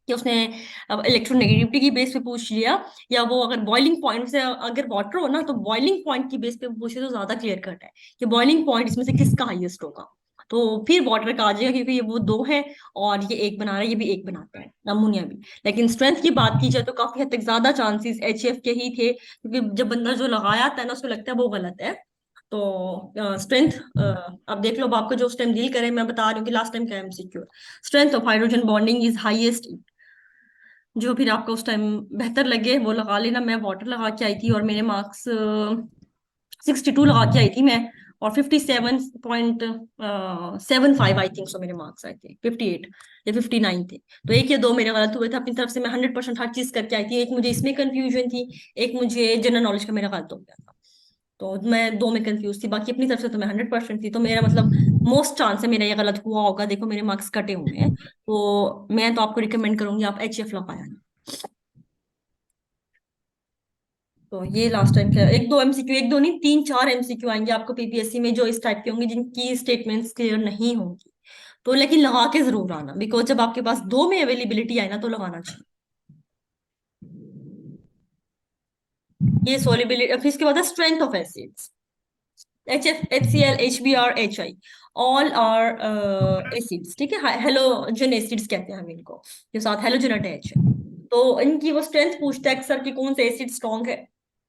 कि उसने अब इलेक्ट्रोनेगेटिविटी की बेस पे पूछ लिया, या वो अगर बॉइलिंग पॉइंट से, अगर वाटर हो ना तो बॉइलिंग पॉइंट की बेस पे पूछे तो ज्यादा क्लियर कट है कि बॉइलिंग पॉइंट इसमें से किसका हाईएस्ट होगा। तो फिर वाटर का आ जाएगा, क्योंकि ये वो दो है और ये एक बना रहा है, ये भी एक बनाता है, अमोनिया भी। लेकिन स्ट्रेंथ की बात की जाए तो काफी हद तक ज्यादा चांसेस एच एफ के ही थे, क्योंकि जब बंदा जो लगाया था ना उसको लगता है वो गलत है। तो स्ट्रेंथ, अब देख लो, अब आपको जो उस टाइम डील करे, मैं बता रही हूँ कि लास्ट टाइम का MCQ, strength of hydrogen bonding is highest. जो फिर आपको उस टाइम बेहतर लगे वो लगा लेना। मैं वाटर लगा के आई थी और मेरे मार्क्स 62 लगा के आई थी मैं, और 57.75 आई थिंक सो मेरे मार्क्स आए थे, 58 या 59 थे। तो एक या दो मेरे गलत हुए थे, अपनी तरफ से मैं 100% हर चीज करके आई थी। एक मुझे इसमें कंफ्यूजन थी, एक मुझे जनरल नॉलेज का मेरा गलत हो गया था, तो मैं दो में कंफ्यूज थी, बाकी अपनी तरफ से तो मैं 100% थी। तो मेरा मतलब मोस्ट चांस है मेरा ये गलत हुआ होगा। देखो मेरे मार्क्स कटे हुए हैं, तो मैं तो आपको रिकमेंड करूंगी आप एच एफ लगाया। तो ये लास्ट टाइम क्या, एक दो एमसीक्यू, एक दो नहीं, तीन चार एमसीक्यू आएंगे आपको पीपीएससी में जो इस टाइप के होंगे, जिनकी स्टेटमेंट्स क्लियर नहीं होंगी। तो लेकिन लगा के जरूर आना, बिकॉज जब आपके पास दो में अवेलेबिलिटी आए ना तो लगाना चाहिए। ये सोलिबिलिटी, फिर इसके बाद है strength of acids. H F, H C L, H B R, H I, all are acids, ठीक है, हेलोजन एसिड्स कहते हैं हम इनको, जो साथ हेलोजन अटैच है। तो इनकी वो स्ट्रेंथ पूछता है अक्सर कि कौन सा एसिड स्ट्रॉन्ग है,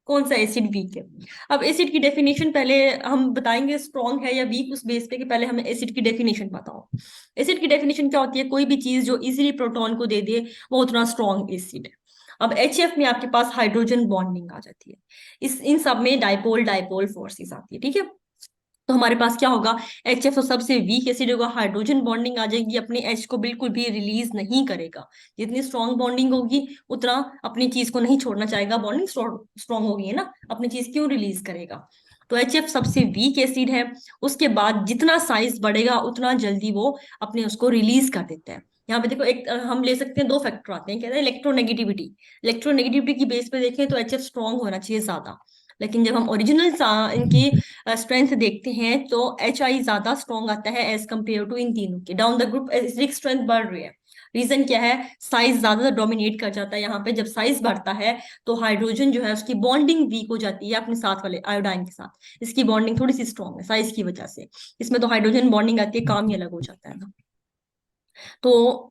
कौन सा एसिड वीक है। अब एसिड की डेफिनेशन पहले हम बताएंगे स्ट्रॉन्ग है या वीक, उस बेस पे कि पहले हमें एसिड की डेफिनेशन पता हो। एसिड की डेफिनेशन क्या होती है, कोई भी चीज जो इजीली प्रोटॉन को दे दे वो उतना स्ट्रॉन्ग एसिड है। अब एच एफ में आपके पास हाइड्रोजन बॉन्डिंग आ जाती है, इस इन सब में डाइपोल डाइपोल फोर्सेस आती है, ठीक है। तो हमारे पास क्या होगा, एच एफ तो सबसे वीक एसिड होगा, हाइड्रोजन बॉन्डिंग आ जाएगी, अपने एच को बिल्कुल भी रिलीज नहीं करेगा। जितनी स्ट्रॉन्ग बॉन्डिंग होगी उतना अपनी चीज को नहीं छोड़ना चाहेगा, बॉन्डिंग स्ट्रॉन्ग होगी है ना, अपनी चीज क्यों रिलीज करेगा। तो एच एफ सबसे वीक एसिड है। उसके बाद जितना साइज बढ़ेगा उतना जल्दी वो अपने उसको रिलीज कर देता है। यहाँ पे देखो एक हम ले सकते हैं, दो फैक्टर आते हैं, कहते हैं इलेक्ट्रोनेगेटिविटी। इलेक्ट्रोनेगेटिविटी की बेस पे देखें तो एच एफ स्ट्रॉन्ग होना चाहिए ज्यादा। लेकिन जब हम ओरिजिनल इनकी स्ट्रेंथ देखते हैं तो एच आई ज्यादा स्ट्रॉन्ग आता है एज कम्पेयर टू इन तीनों के। Down the group acidic strength बढ़ रही है, रीजन क्या है, साइज ज्यादा डोमिनेट कर जाता है यहाँ पे। जब साइज बढ़ता है तो हाइड्रोजन जो है उसकी बॉन्डिंग वीक हो जाती है अपने साथ वाले आयोडाइन के साथ, इसकी बॉन्डिंग थोड़ी सी स्ट्रॉन्ग है साइज की वजह से। इसमें तो हाइड्रोजन बॉन्डिंग आती है, काम ही अलग हो जाता है ना। तो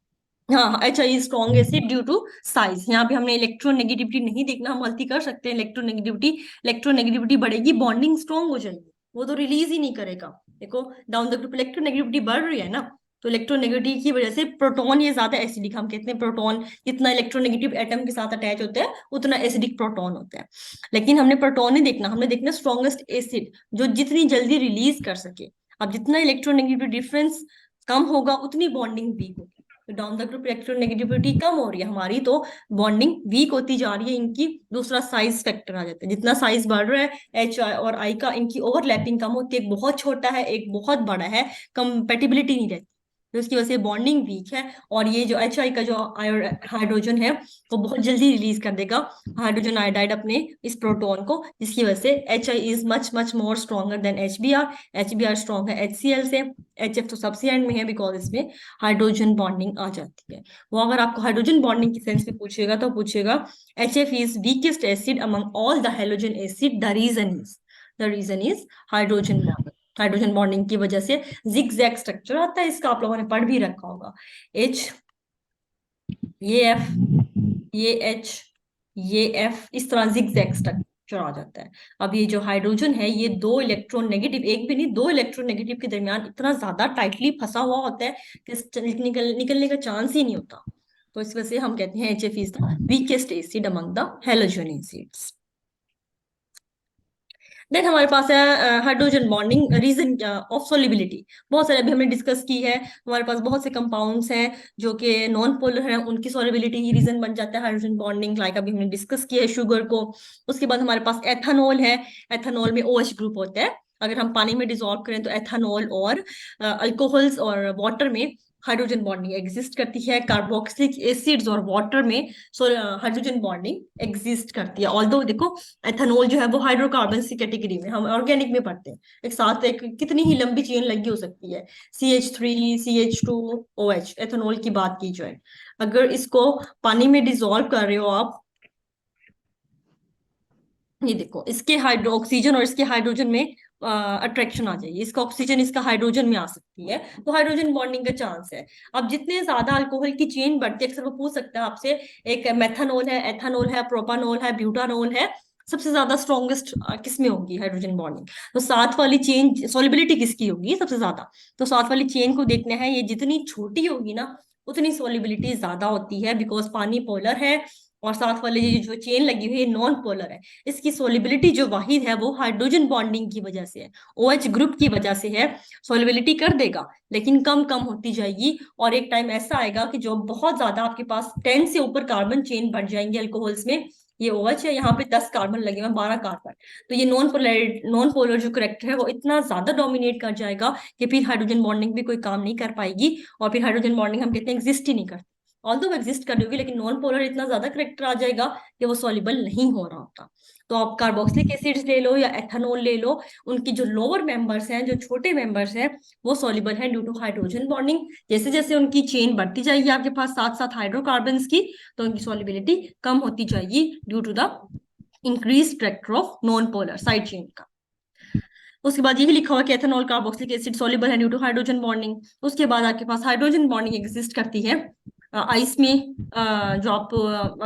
हाँ, H I strong acid due to size. यहाँ पे हमने इलेक्ट्रोनेगेटिविटी नहीं देखना, हम गलती कर सकते हैं इलेक्ट्रोनेगेटिविटी। इलेक्ट्रोनेगेटिविटी बढ़ेगी, बॉन्डिंग स्ट्रॉन्ग हो जाएगी, वो तो रिलीज ही नहीं करेगा। देखो डाउन द ग्रुप इलेक्ट्रोनेगेटिविटी बढ़ रही है ना, तो इलेक्ट्रोनेगेटिविटी की वजह से प्रोटॉन ये ज्यादा एसिडिक, हम कहते हैं प्रोटॉन जितना इलेक्ट्रोनेगेटिव एटम के साथ अटैच होता है उतना एसिडिक प्रोटॉन होता है। लेकिन हमने प्रोटॉन नहीं देखना, हमने देखना स्ट्रॉन्गेस्ट एसिड जो जितनी जल्दी रिलीज कर सके। अब जितना इलेक्ट्रोनेगेटिव डिफरेंस कम होगा उतनी बॉन्डिंग वीक होगी। तो डाउन द ग्रुप इलेक्ट्रोनेगेटिविटी कम हो रही है हमारी, तो बॉन्डिंग वीक होती जा रही है इनकी। दूसरा साइज फैक्टर आ जाता है, जितना साइज बढ़ रहा है एच और आई का, इनकी ओवरलैपिंग कम होती है, एक बहुत छोटा है एक बहुत बड़ा है, कंपेटिबिलिटी नहीं रहती। तो इसकी वजह से बॉन्डिंग वीक है, और ये जो एच आई का जो हाइड्रोजन है वो बहुत जल्दी रिलीज कर देगा हाइड्रोजन आयोडाइड अपने इस प्रोटॉन को, जिसकी वजह से H I is much much more stronger than H B R. H B R strong है एच सी एल से, एच एफ तो सबसे एंड में है बिकॉज इसमें हाइड्रोजन बॉन्डिंग आ जाती है। वो अगर आपको हाइड्रोजन बॉन्डिंग की सेंस में पूछेगा तो पूछेगा H F is weakest acid among all the halogen acid, the reason is hydrogen bonding. Hydrogen bonding की वजह से जिगजैग स्ट्रक्चर आता है, इसका आप लोगों ने पढ़ भी रखा होगा। एच, ये एफ, ये एच, ये एफ, इस तरह जिगजैग स्ट्रक्चर आ जाता है। अब ये जो हाइड्रोजन है ये दो इलेक्ट्रॉन नेगेटिव, एक भी नहीं दो इलेक्ट्रॉन नेगेटिव के दरमियान इतना ज्यादा टाइटली फंसा हुआ होता है कि निकलने का चांस ही नहीं होता। तो इस वजह से हम कहते हैं H F is the weakest acid among the halogen acids. Then हमारे पास है hydrogen bonding reason of solubility. बहुत सारे अभी हमने डिस्कस की है, हमारे पास बहुत से कंपाउंड्स हैं जो कि नॉन पोलर हैं, उनकी सोलिबिलिटी ही रीजन बन जाता है हाइड्रोजन बॉन्डिंग, लाइक अभी हमने डिस्कस किया है शुगर को। उसके बाद हमारे पास एथेनॉल है, एथेनॉल में OH ग्रुप होता है। अगर हम पानी में डिसॉल्व करें तो एथेनॉल और अल्कोहल्स और वाटर में हाइड्रोजन बॉन्डिंग एग्जिस्ट करती है। कार्बोक्सिलिक एसिड्स और वाटर में हाइड्रोजन बॉन्डिंग एग्जिस्ट करती है। ऑल्दो देखो एथेनॉल जो है वो हाइड्रोकार्बन की कैटेगरी में, हम ऑर्गेनिक में पढ़ते हैं, एक साथ एक कितनी ही लंबी चेन लगी हो सकती है, CH3 CH2 OH, एथेनॉल की बात की जाए। अगर इसको पानी में डिसॉल्व कर रहे हो आप, ये देखो इसके हाइड्रो ऑक्सीजन और इसके हाइड्रोजन में अट्रैक्शन आ जाएगी, इसका ऑक्सीजन इसका हाइड्रोजन में आ सकती है, तो हाइड्रोजन बॉन्डिंग का चांस है। अब जितने ज्यादा अल्कोहल की चेन बढ़ती है, अक्सर वो पूछ सकता है आपसे, एक मेथानॉल है, एथानॉल है, प्रोपानॉल है, ब्यूटानॉल है, सबसे ज्यादा स्ट्रॉन्गेस्ट किसमें होगी हाइड्रोजन बॉन्डिंग? तो साथ वाली चेन सॉलिबिलिटी किसकी होगी सबसे ज्यादा? तो साथ वाली चेन को देखना है, ये जितनी छोटी होगी ना उतनी सॉलिबिलिटी ज्यादा होती है, बिकॉज पानी पोलर है और साथ वाले ये जो चेन लगी हुई है नॉन पोलर है। इसकी सोलिबिलिटी जो वाहिद है वो हाइड्रोजन बॉन्डिंग की वजह से है, OH ग्रुप की वजह से है। सोलिबिलिटी कर देगा लेकिन कम कम होती जाएगी, और एक टाइम ऐसा आएगा कि जो बहुत ज्यादा आपके पास 10 से ऊपर कार्बन चेन बढ़ जाएंगे अल्कोहल्स में। ये OH है, यहाँ पे 10 कार्बन लगे हुए हैं, 12 कार्बन, तो ये नॉन पोलर जो करेक्टर है वो इतना ज्यादा डोमिनेट कर जाएगा कि फिर हाइड्रोजन बॉन्डिंग भी कोई काम नहीं कर पाएगी, और फिर हाइड्रोजन बॉन्डिंग हम कहते हैं एग्जिस्ट ही नहीं करती। ऑल्दो वो एग्जिस्ट कर रही होगी लेकिन नॉन पोलर इतना ज्यादा करेक्टर आ जाएगा कि वो सॉल्युबल नहीं हो रहा होता। तो आप कार्बोक्सिलिक एसिड्स ले लो या एथेनॉल ले लो, उनकी जो लोअर मेंबर्स हैं, जो छोटे मेंबर्स हैं, वो सॉल्युबल हैं ड्यू टू हाइड्रोजन बॉन्डिंग। जैसे जैसे उनकी चेन बढ़ती जाएगी आपके पास साथ साथ हाइड्रोकार्बन्स की, तो उनकी सॉल्युबिलिटी कम होती जाएगी due to the increase character of non polar side chain का। उसके बाद यही लिखा हुआ कि एथेनॉल कार्बोक्सिलिक एसिड सॉल्युबल है ड्यू टू हाइड्रोजन बॉन्डिंग। उसके बाद आपके पास हाइड्रोजन बॉन्डिंग एग्जिस्ट करती है आइस में। जो आप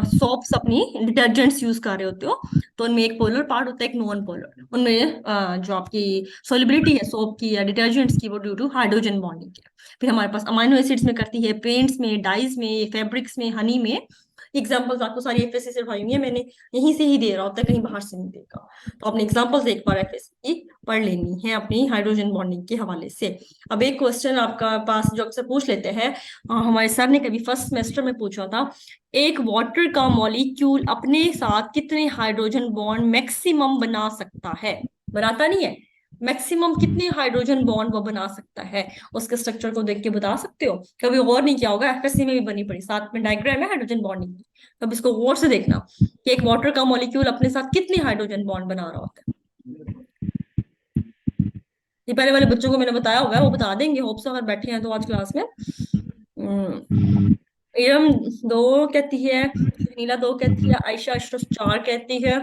सोप्स अपनी डिटर्जेंट्स यूज कर रहे होते हो, तो उनमें एक पोलर पार्ट होता है एक नॉन पोलर, उनमें जो आपकी सोलिबिलिटी है सोप की या डिटर्जेंट्स की वो ड्यू टू हाइड्रोजन बॉन्डिंग है। फिर हमारे पास अमाइनो एसिड्स में करती है, पेंट्स में, डाइज में, फैब्रिक्स में, हनी में। एग्जाम्पल्स आपको सारी एफएससी से उठाई हुई है मैंने, यहीं से ही दे रहा होता है, कहीं बाहर से नहीं देगा। तो आपने एग्जाम्पल्स एक बार एफएससी की पढ़ लेनी है अपनी हाइड्रोजन बॉन्डिंग के हवाले से। अब एक क्वेश्चन आपका पास जो अक्सर पूछ लेते हैं, हमारे सर ने कभी फर्स्ट सेमेस्टर में पूछा था, एक वाटर का मॉलिक्यूल अपने साथ कितने हाइड्रोजन बॉन्ड मैक्सिमम बना सकता है? बनाता नहीं है, मैक्सिमम कितने हाइड्रोजन बॉन्ड वो बना सकता है, उसके स्ट्रक्चर को देख के बता सकते हो? कभी गौर नहीं किया होगा, एफएससी में भी बनी पड़ी, साथ में डायग्राम है हाइड्रोजन बॉन्डिंग की, तब इसको गौर से देखना कि एक वाटर का मॉलिक्यूल अपने साथ कितने हाइड्रोजन बॉन्ड बना रहा होता है। ये पहले वाले बच्चों को मैंने बताया होगा, वो बता देंगे, होप से अगर बैठे हैं तो आज क्लास में। इरम दो कहती है, नीला दो कहती है, आयशा अशरफ चार कहती है,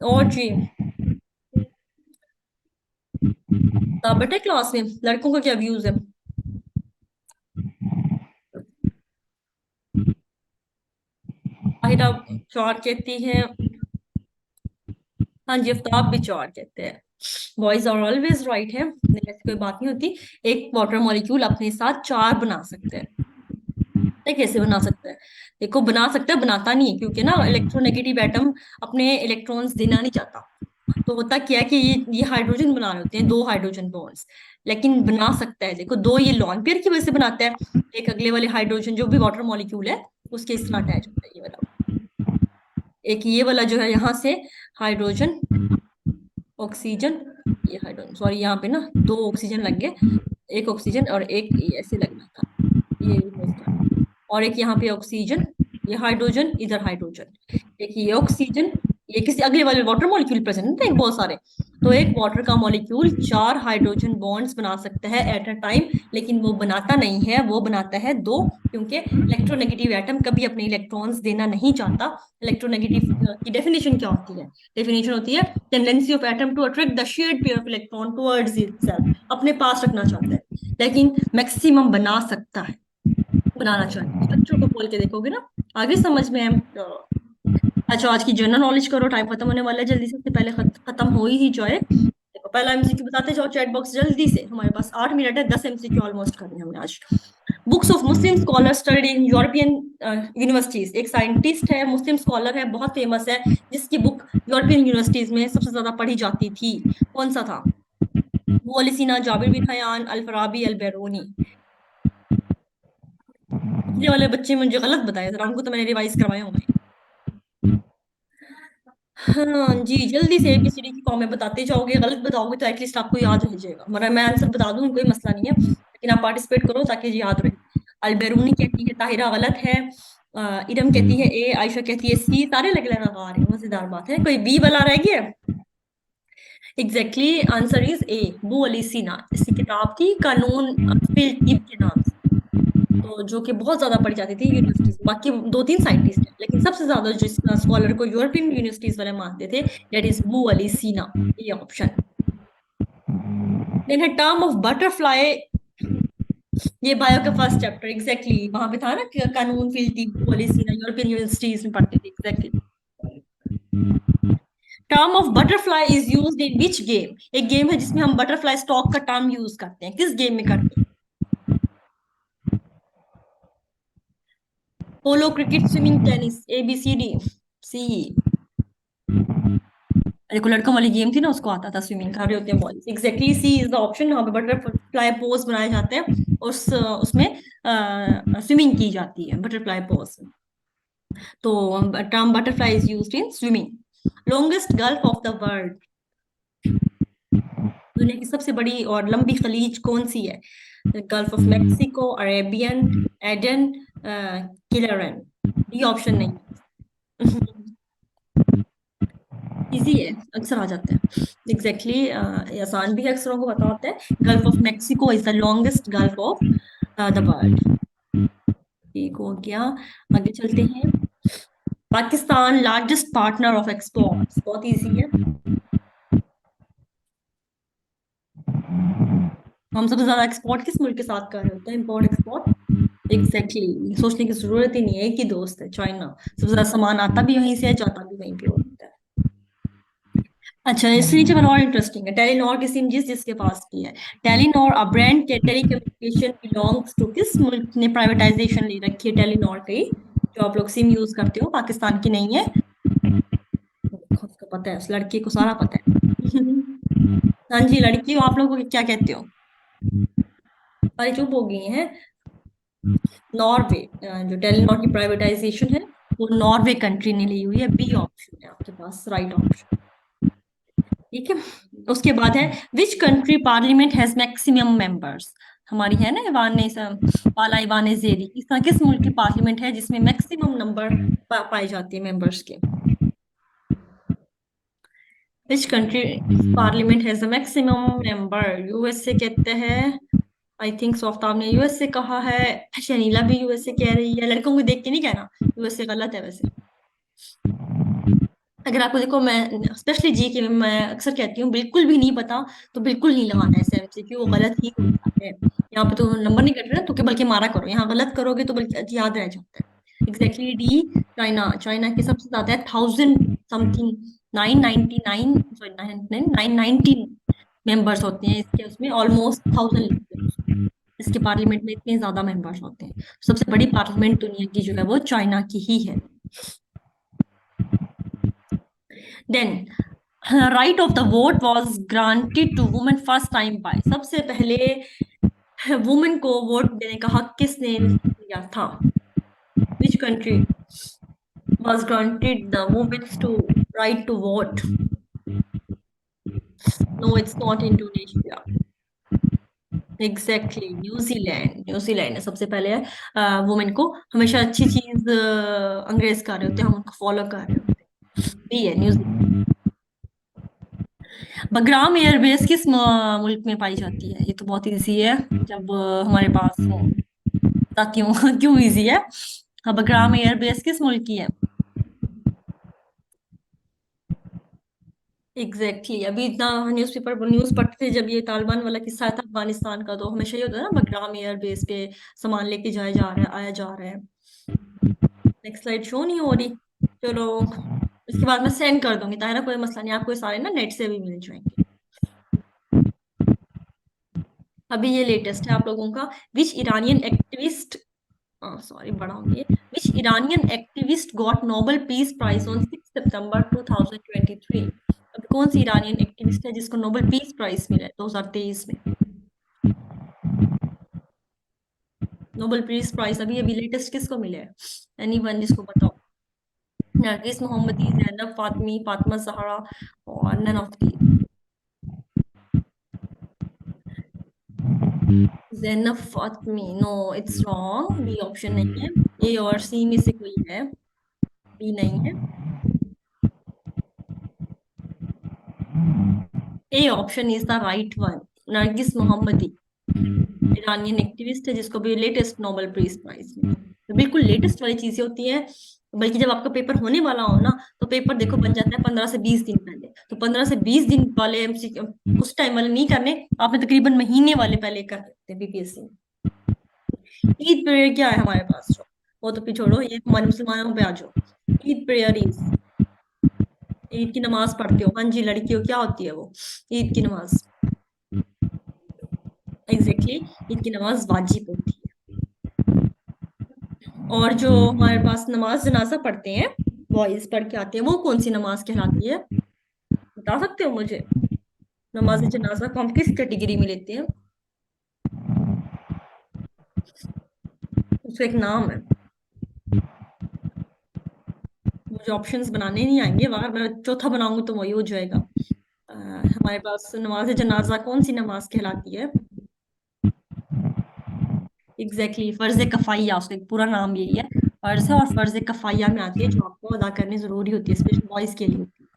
और जी आप बैठे क्लास में, लड़कों का क्या व्यूज है? आहिरा चार कहती है, हाँ जी आफ्ताब भी चार कहते हैं। बॉयज आर ऑलवेज राइट है, ऐसी कोई बात नहीं होती। एक वाटर मॉलिक्यूल अपने साथ चार बना सकते हैं। ये कैसे बना सकता है? देखो बना सकता है, बनाता नहीं है, क्योंकि ना इलेक्ट्रोनेगेटिव एटम अपने इलेक्ट्रॉन्स देना नहीं चाहता। तो होता क्या है कि ये हाइड्रोजन बना रहे होते हैं, दो हाइड्रोजन बॉन्ड्स, लेकिन बना सकता है, देखो दो ये लॉन पेयर की वजह से बनाता है। एक अगले वाले हाइड्रोजन जो भी वाटर मॉलिक्यूल है उसके इस तरह अटैच होता है, ये वाला, एक ये वाला जो है यहाँ से हाइड्रोजन ऑक्सीजन, ये हाइड्रोजन, सॉरी यहाँ पे ना दो ऑक्सीजन लग गए, एक ऑक्सीजन और एक ऐसे लगना था, ये हो गया। और एक यहाँ पे ऑक्सीजन, ये हाइड्रोजन, इधर हाइड्रोजन, एक ये ऑक्सीजन, ये किसी अगले वाले वाटर मॉलिक्यूल प्रेजेंट है बहुत सारे। तो एक वाटर का मॉलिक्यूल 4 हाइड्रोजन बॉन्ड्स बना सकता है एट अ टाइम, लेकिन वो बनाता नहीं है, वो बनाता है 2, क्योंकि इलेक्ट्रोनेगेटिव एटम कभी अपने इलेक्ट्रॉन्स देना नहीं चाहता। इलेक्ट्रोनेगेटिव की डेफिनेशन क्या होती है? डेफिनेशन होती है tendency of atom to attract the shared pair of electron towards itself, अपने पास रखना चाहता है, लेकिन मैक्सिमम बना सकता है, बनाना चाहिए। स्ट्रक्चर को खोल के देखोगे ना, आगे समझ में अच्छा, आज की जनरल नॉलेज करो, टाइम खत्म होने वाला है जल्दी से, इससे पहले खत्म हो ही जाए। देखो पहला एमसीक्यू बताते जाओ चैट बॉक्स जल्दी से, हमारे पास 8 मिनट है, 10 एमसीक्यू ऑलमोस्ट करने हैं हमने आज। Books of Muslim scholar study in European universities. एक साइंटिस्ट है, मुस्लिम स्कॉलर है, बहुत फेमस है, जिसकी बुक यूरोपियन यूनिवर्सिटीज में सबसे ज्यादा पढ़ी जाती थी। कौन सा था वो? अली सीना, जाबिर बिन हयान, अल फराबी, अल बैरूनी। पिछले वाले बच्चे मुझे गलत बताया, जरा उनको तो मैंने रिवाइज करवाया होंगे। हाँ जी, जल्दी से एबीसीडी की फॉर्म में बताते जाओगे, गलत बताओगे तो एटलीस्ट आपको याद रह जाएगा, मगर मैं आंसर बता दूं कोई मसला नहीं है, लेकिन आप पार्टिसिपेट करो ताकि याद रहे। अलबेरूनी कहती है ताहिरा गलत है, इरम कहती है ए, आयशा कहती है सी, सारे लग लगा रहे हैं, मजेदार बात है। कोई बी वाला रह गया? एग्जैक्टली, आंसर इज ए, बू अली सीना। इसी किताब की कानून फिल ईब के नाम से, तो जो कि बहुत ज्यादा पढ़ी जाती थी यूनिवर्सिटीज। बाकी 2-3 साइंटिस्ट हैं, लेकिन सबसे ज्यादा जिस स्कॉलर को यूरोपियन यूनिवर्सिटीज वाले मानते थे, दैट इज बू अली सीना, ये ऑप्शन। देन है टर्म ऑफ बटरफ्लाई, ये बायो का फर्स्ट चैप्टर, एग्जैक्टली वहां पे था ना कि कानून फिल थी, बू अली सीना यूरोपियन यूनिवर्सिटीज में पढ़ते थे, exactly. Term of butterfly is used in which game? एक गेम है जिसमें हम बटरफ्लाई स्टॉक का टर्म यूज करते हैं, किस गेम में करते हैं? Polo, cricket, swimming, tennis, A B C D, C. देखो लड़कों वाली गेम थी ना, उसको आता था स्विमिंग, कर रहे होते हैं boys, exactly C is the option. यहाँ पे बटरफ्लाई पोज बनाए जाते हैं, उसमें स्विमिंग की जाती है, बटरफ्लाई पोज। तो term butterfly is used in swimming. Longest gulf of the world, दुनिया की सबसे बड़ी और लंबी खलीज कौन सी है? Gulf of Mexico, Arabian, Aden, किलरन। ये ऑप्शन नहीं। इजी है, अक्सर आ जाता है, एग्जैक्टली ये आसान भी है, अक्सरों को पता होता है। Gulf of Mexico is the longest gulf of the world. ठीक हो गया, आगे चलते हैं। Pakistan largest partner of exports, बहुत इजी है। हम सबसे ज्यादा एक्सपोर्ट किस मुल्क के साथ कर रहे होते हैं? इम्पोर्ट एक्सपोर्ट, एग्जैक्टली, सोचने की जरूरत ही नहीं है, एक ही दोस्त है, चाइना। सबसे ज्यादा सामान आता भी वहीं से है, जाता भी वहीं पे होता है। अच्छा, इससे नीचे वाला और इंटरेस्टिंग है, टेलीनॉर की सिम जिसके पास की है। टेलीनॉर अ ब्रांड के टेलीकम्युनिकेशन बिलोंग्स टू, किस मुल्क ने प्राइवेटाइजेशन ले रखी है टेलीनॉर की? जो आप लोग सिम यूज करते हो, पाकिस्तान की नहीं है। उसको पता है, उस लड़के को सारा पता है। हाँ जी, लड़की हो आप लोग को क्या कहते हो? अरे चुप हो गई हैं। नॉर्वे, जो टेलीनॉर की प्राइवेटाइजेशन है वो नॉर्वे कंट्री ने ली हुई है, बी ऑप्शन है आपके पास राइट ऑप्शन। ठीक है, उसके बाद है which country parliament has maximum members? हमारी है ना इवान पाला इवान जेरी, किस मुल्क की पार्लियामेंट है जिसमें मैक्सिमम नंबर पाए जाते हैं मेंबर्स के? Which country parliament has the maximum member? USA कहते हैं, आई थिंक सो। आफ्ताब ने यूएसए कहा है, शनीला भी यूएसए कह रही है, लड़कों को देख के नहीं कहना, यूएसए गलत है वैसे। अगर आपको देखो, मैं स्पेशली जी के मैं अक्सर कहती हूँ बिल्कुल भी नहीं पता तो बिल्कुल नहीं लगाना है एमसीक्यू, वो गलत ही होता है। यहाँ पे तो नंबर नहीं कट रहे ना, तो बल्कि मारा करो, यहाँ गलत करोगे तो बल्कि याद रह जाता है। Exactly D, China. चाइना के सबसे ज्यादा है 1000 समथिंग, 999, सॉरी 919 मेंबर्स होते हैं इसके, उसमें ऑलमोस्ट 1000। इसके पार्लियामेंट में इतने ज्यादा मेंबर्स होते हैं, सबसे बड़ी पार्लियामेंट दुनिया की जो है वो चाइना की ही है। Then right of the vote was granted to women first time by, सबसे पहले वुमेन को वोट देने का हक किसने दिया था? Which country was granted the women to right to vote? No, it's not Indonesia. Exactly, New Zealand, New Zealand ने सबसे पहले वुमेन को हमेशा अच्छी चीज अंग्रेज कर रहे होते हैं, हम उनको फॉलो कर रहे होते हैं, ये है न्यूजीलैंड। बग्राम एयरबेस किस मुल्क में पाई जाती है? ये तो बहुत इजी है, जब हमारे पास हो। बताती हूँ क्यों इजी है। हाँ, बग्राम एयरबेस किस मुल्क की है? एग्जैक्टली, अभी इतना न्यूज़पेपर न्यूज पढ़ते थे जब ये तालिबान वाला किस्सा था अफगानिस्तान का, तो हमेशा ये होता है ना, बग्राम एयरबेस पे सामान लेके जाया जा रहा है, आया जा रहा है। नेक्स्ट स्लाइड शो नहीं हो रही। चलो, इसके बाद मैं सेंड कर दूंगी, ताहरा कोई मसला नहीं, आपको ये सारे ना नेट से भी मिल जाएंगे। अभी ये लेटेस्ट है आप लोगों का। विच इरानियन एक्टिविस्ट, सॉरी बढ़ाऊंगी, which Iranian activist got Nobel peace prize on 6 September 2023? अब कौन सी ईरानियन एक्टिविस्ट है जिसको नोबेल पीस प्राइज मिला है 2023 में? नोबेल पीस प्राइज अभी अभी लेटेस्ट किसको मिले है? एनीवन जिसको बताओ। नरगिस मोहम्मदी, जैनब फातमी, फातिमा जहरा, और none of the. Zainab Fatmi, no, it's wrong, B option नहीं है। ए और सी में से कोई है, बी नहीं है। A option is the right one, Nargis Mohammadi, Iranian activist है जिसको भी लेटेस्ट नोबेल पीस प्राइज मिला। तो बिल्कुल लेटेस्ट वाली चीजें होती हैं। बल्कि जब आपका पेपर होने वाला हो ना, तो पेपर देखो बन जाता है 15 से 20 दिन पहले। तो 15 से 20 दिन वाले एमसीक्यू उस टाइम वाले नहीं करने, आपने तकरीबन महीने वाले पहले कर सकते हैं बीपीएससी। ईद प्रेयर क्या है हमारे पास? जो वो तो छोड़ो, ये हमारे मुसलमानों पे आ जाओ। ईद प्रेयर इज, ईद की नमाज पढ़ते हो? हाँ जी लड़कियों, क्या होती है वो? ईद की नमाज। एग्जैक्टली, ईद की नमाज वाजिब होती है। और जो हमारे पास नमाज जनाजा पढ़ते हैं, बॉयज पढ़ के आते हैं, वो कौन सी नमाज कहलाती है? बता सकते हो मुझे? नमाज जनाजा को हम किस कैटेगरी में लेते हैं? उसका एक नाम है, मुझे ऑप्शंस बनाने नहीं आएंगे, अगर मैं चौथा बनाऊंगी तो वही हो जाएगा। हमारे पास नमाज जनाजा कौन सी नमाज कहलाती है? एग्जैक्टली, फर्ज कफाइया, उसका एक पूरा नाम यही है। फर्ज है, और फर्ज कफाइया में आती है, जो आपको अदा करनी जरूरी होती है, स्पेशल बॉयज के लिए होती है।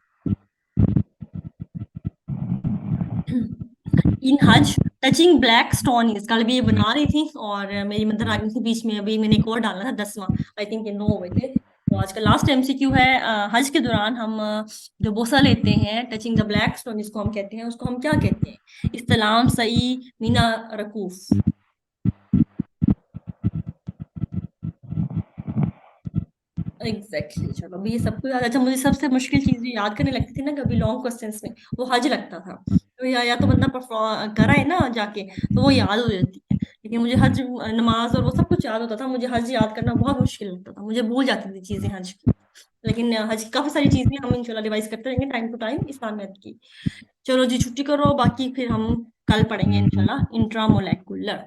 इन हज, टचिंग ब्लैक स्टोन इज, कल भी ये बना रही थी और मेरी मदर आ गई थी बीच में, अभी मैंने एक और डालना था 10वां, आई थिंक ये 9 हुए थे। तो आज का लास्ट एमसीक्यू है, हज के दौरान हम जो बोसा लेते हैं, टचिंग द ब्लैक स्टोन जिसको हम कहते हैं, उसको हम क्या कहते हैं? इस्तलाम, सई, मीना, रकूफ। Exactly exactly। चलो, अभी ये सबको याद। अच्छा, मुझे सबसे मुश्किल चीज जो याद करने लगती थी ना कभी लॉन्ग क्वेश्चंस में, वो हज लगता था। तो या तो बंदा परफॉर्म कराए ना जाके, तो वो याद हो जाती है। लेकिन मुझे हज, नमाज और वो सब कुछ याद होता था, मुझे हज याद करना बहुत मुश्किल लगता था, मुझे भूल जाती थी चीजें हज की। लेकिन हज की काफी सारी चीजें हम इंशाल्लाह रिवाइज करते रहेंगे टाइम टू टाइम इस्लाम में की। चलो जी, छुट्टी करो, बाकी फिर हम कल पढ़ेंगे इंशाल्लाह इंट्रा मोलेकुलर।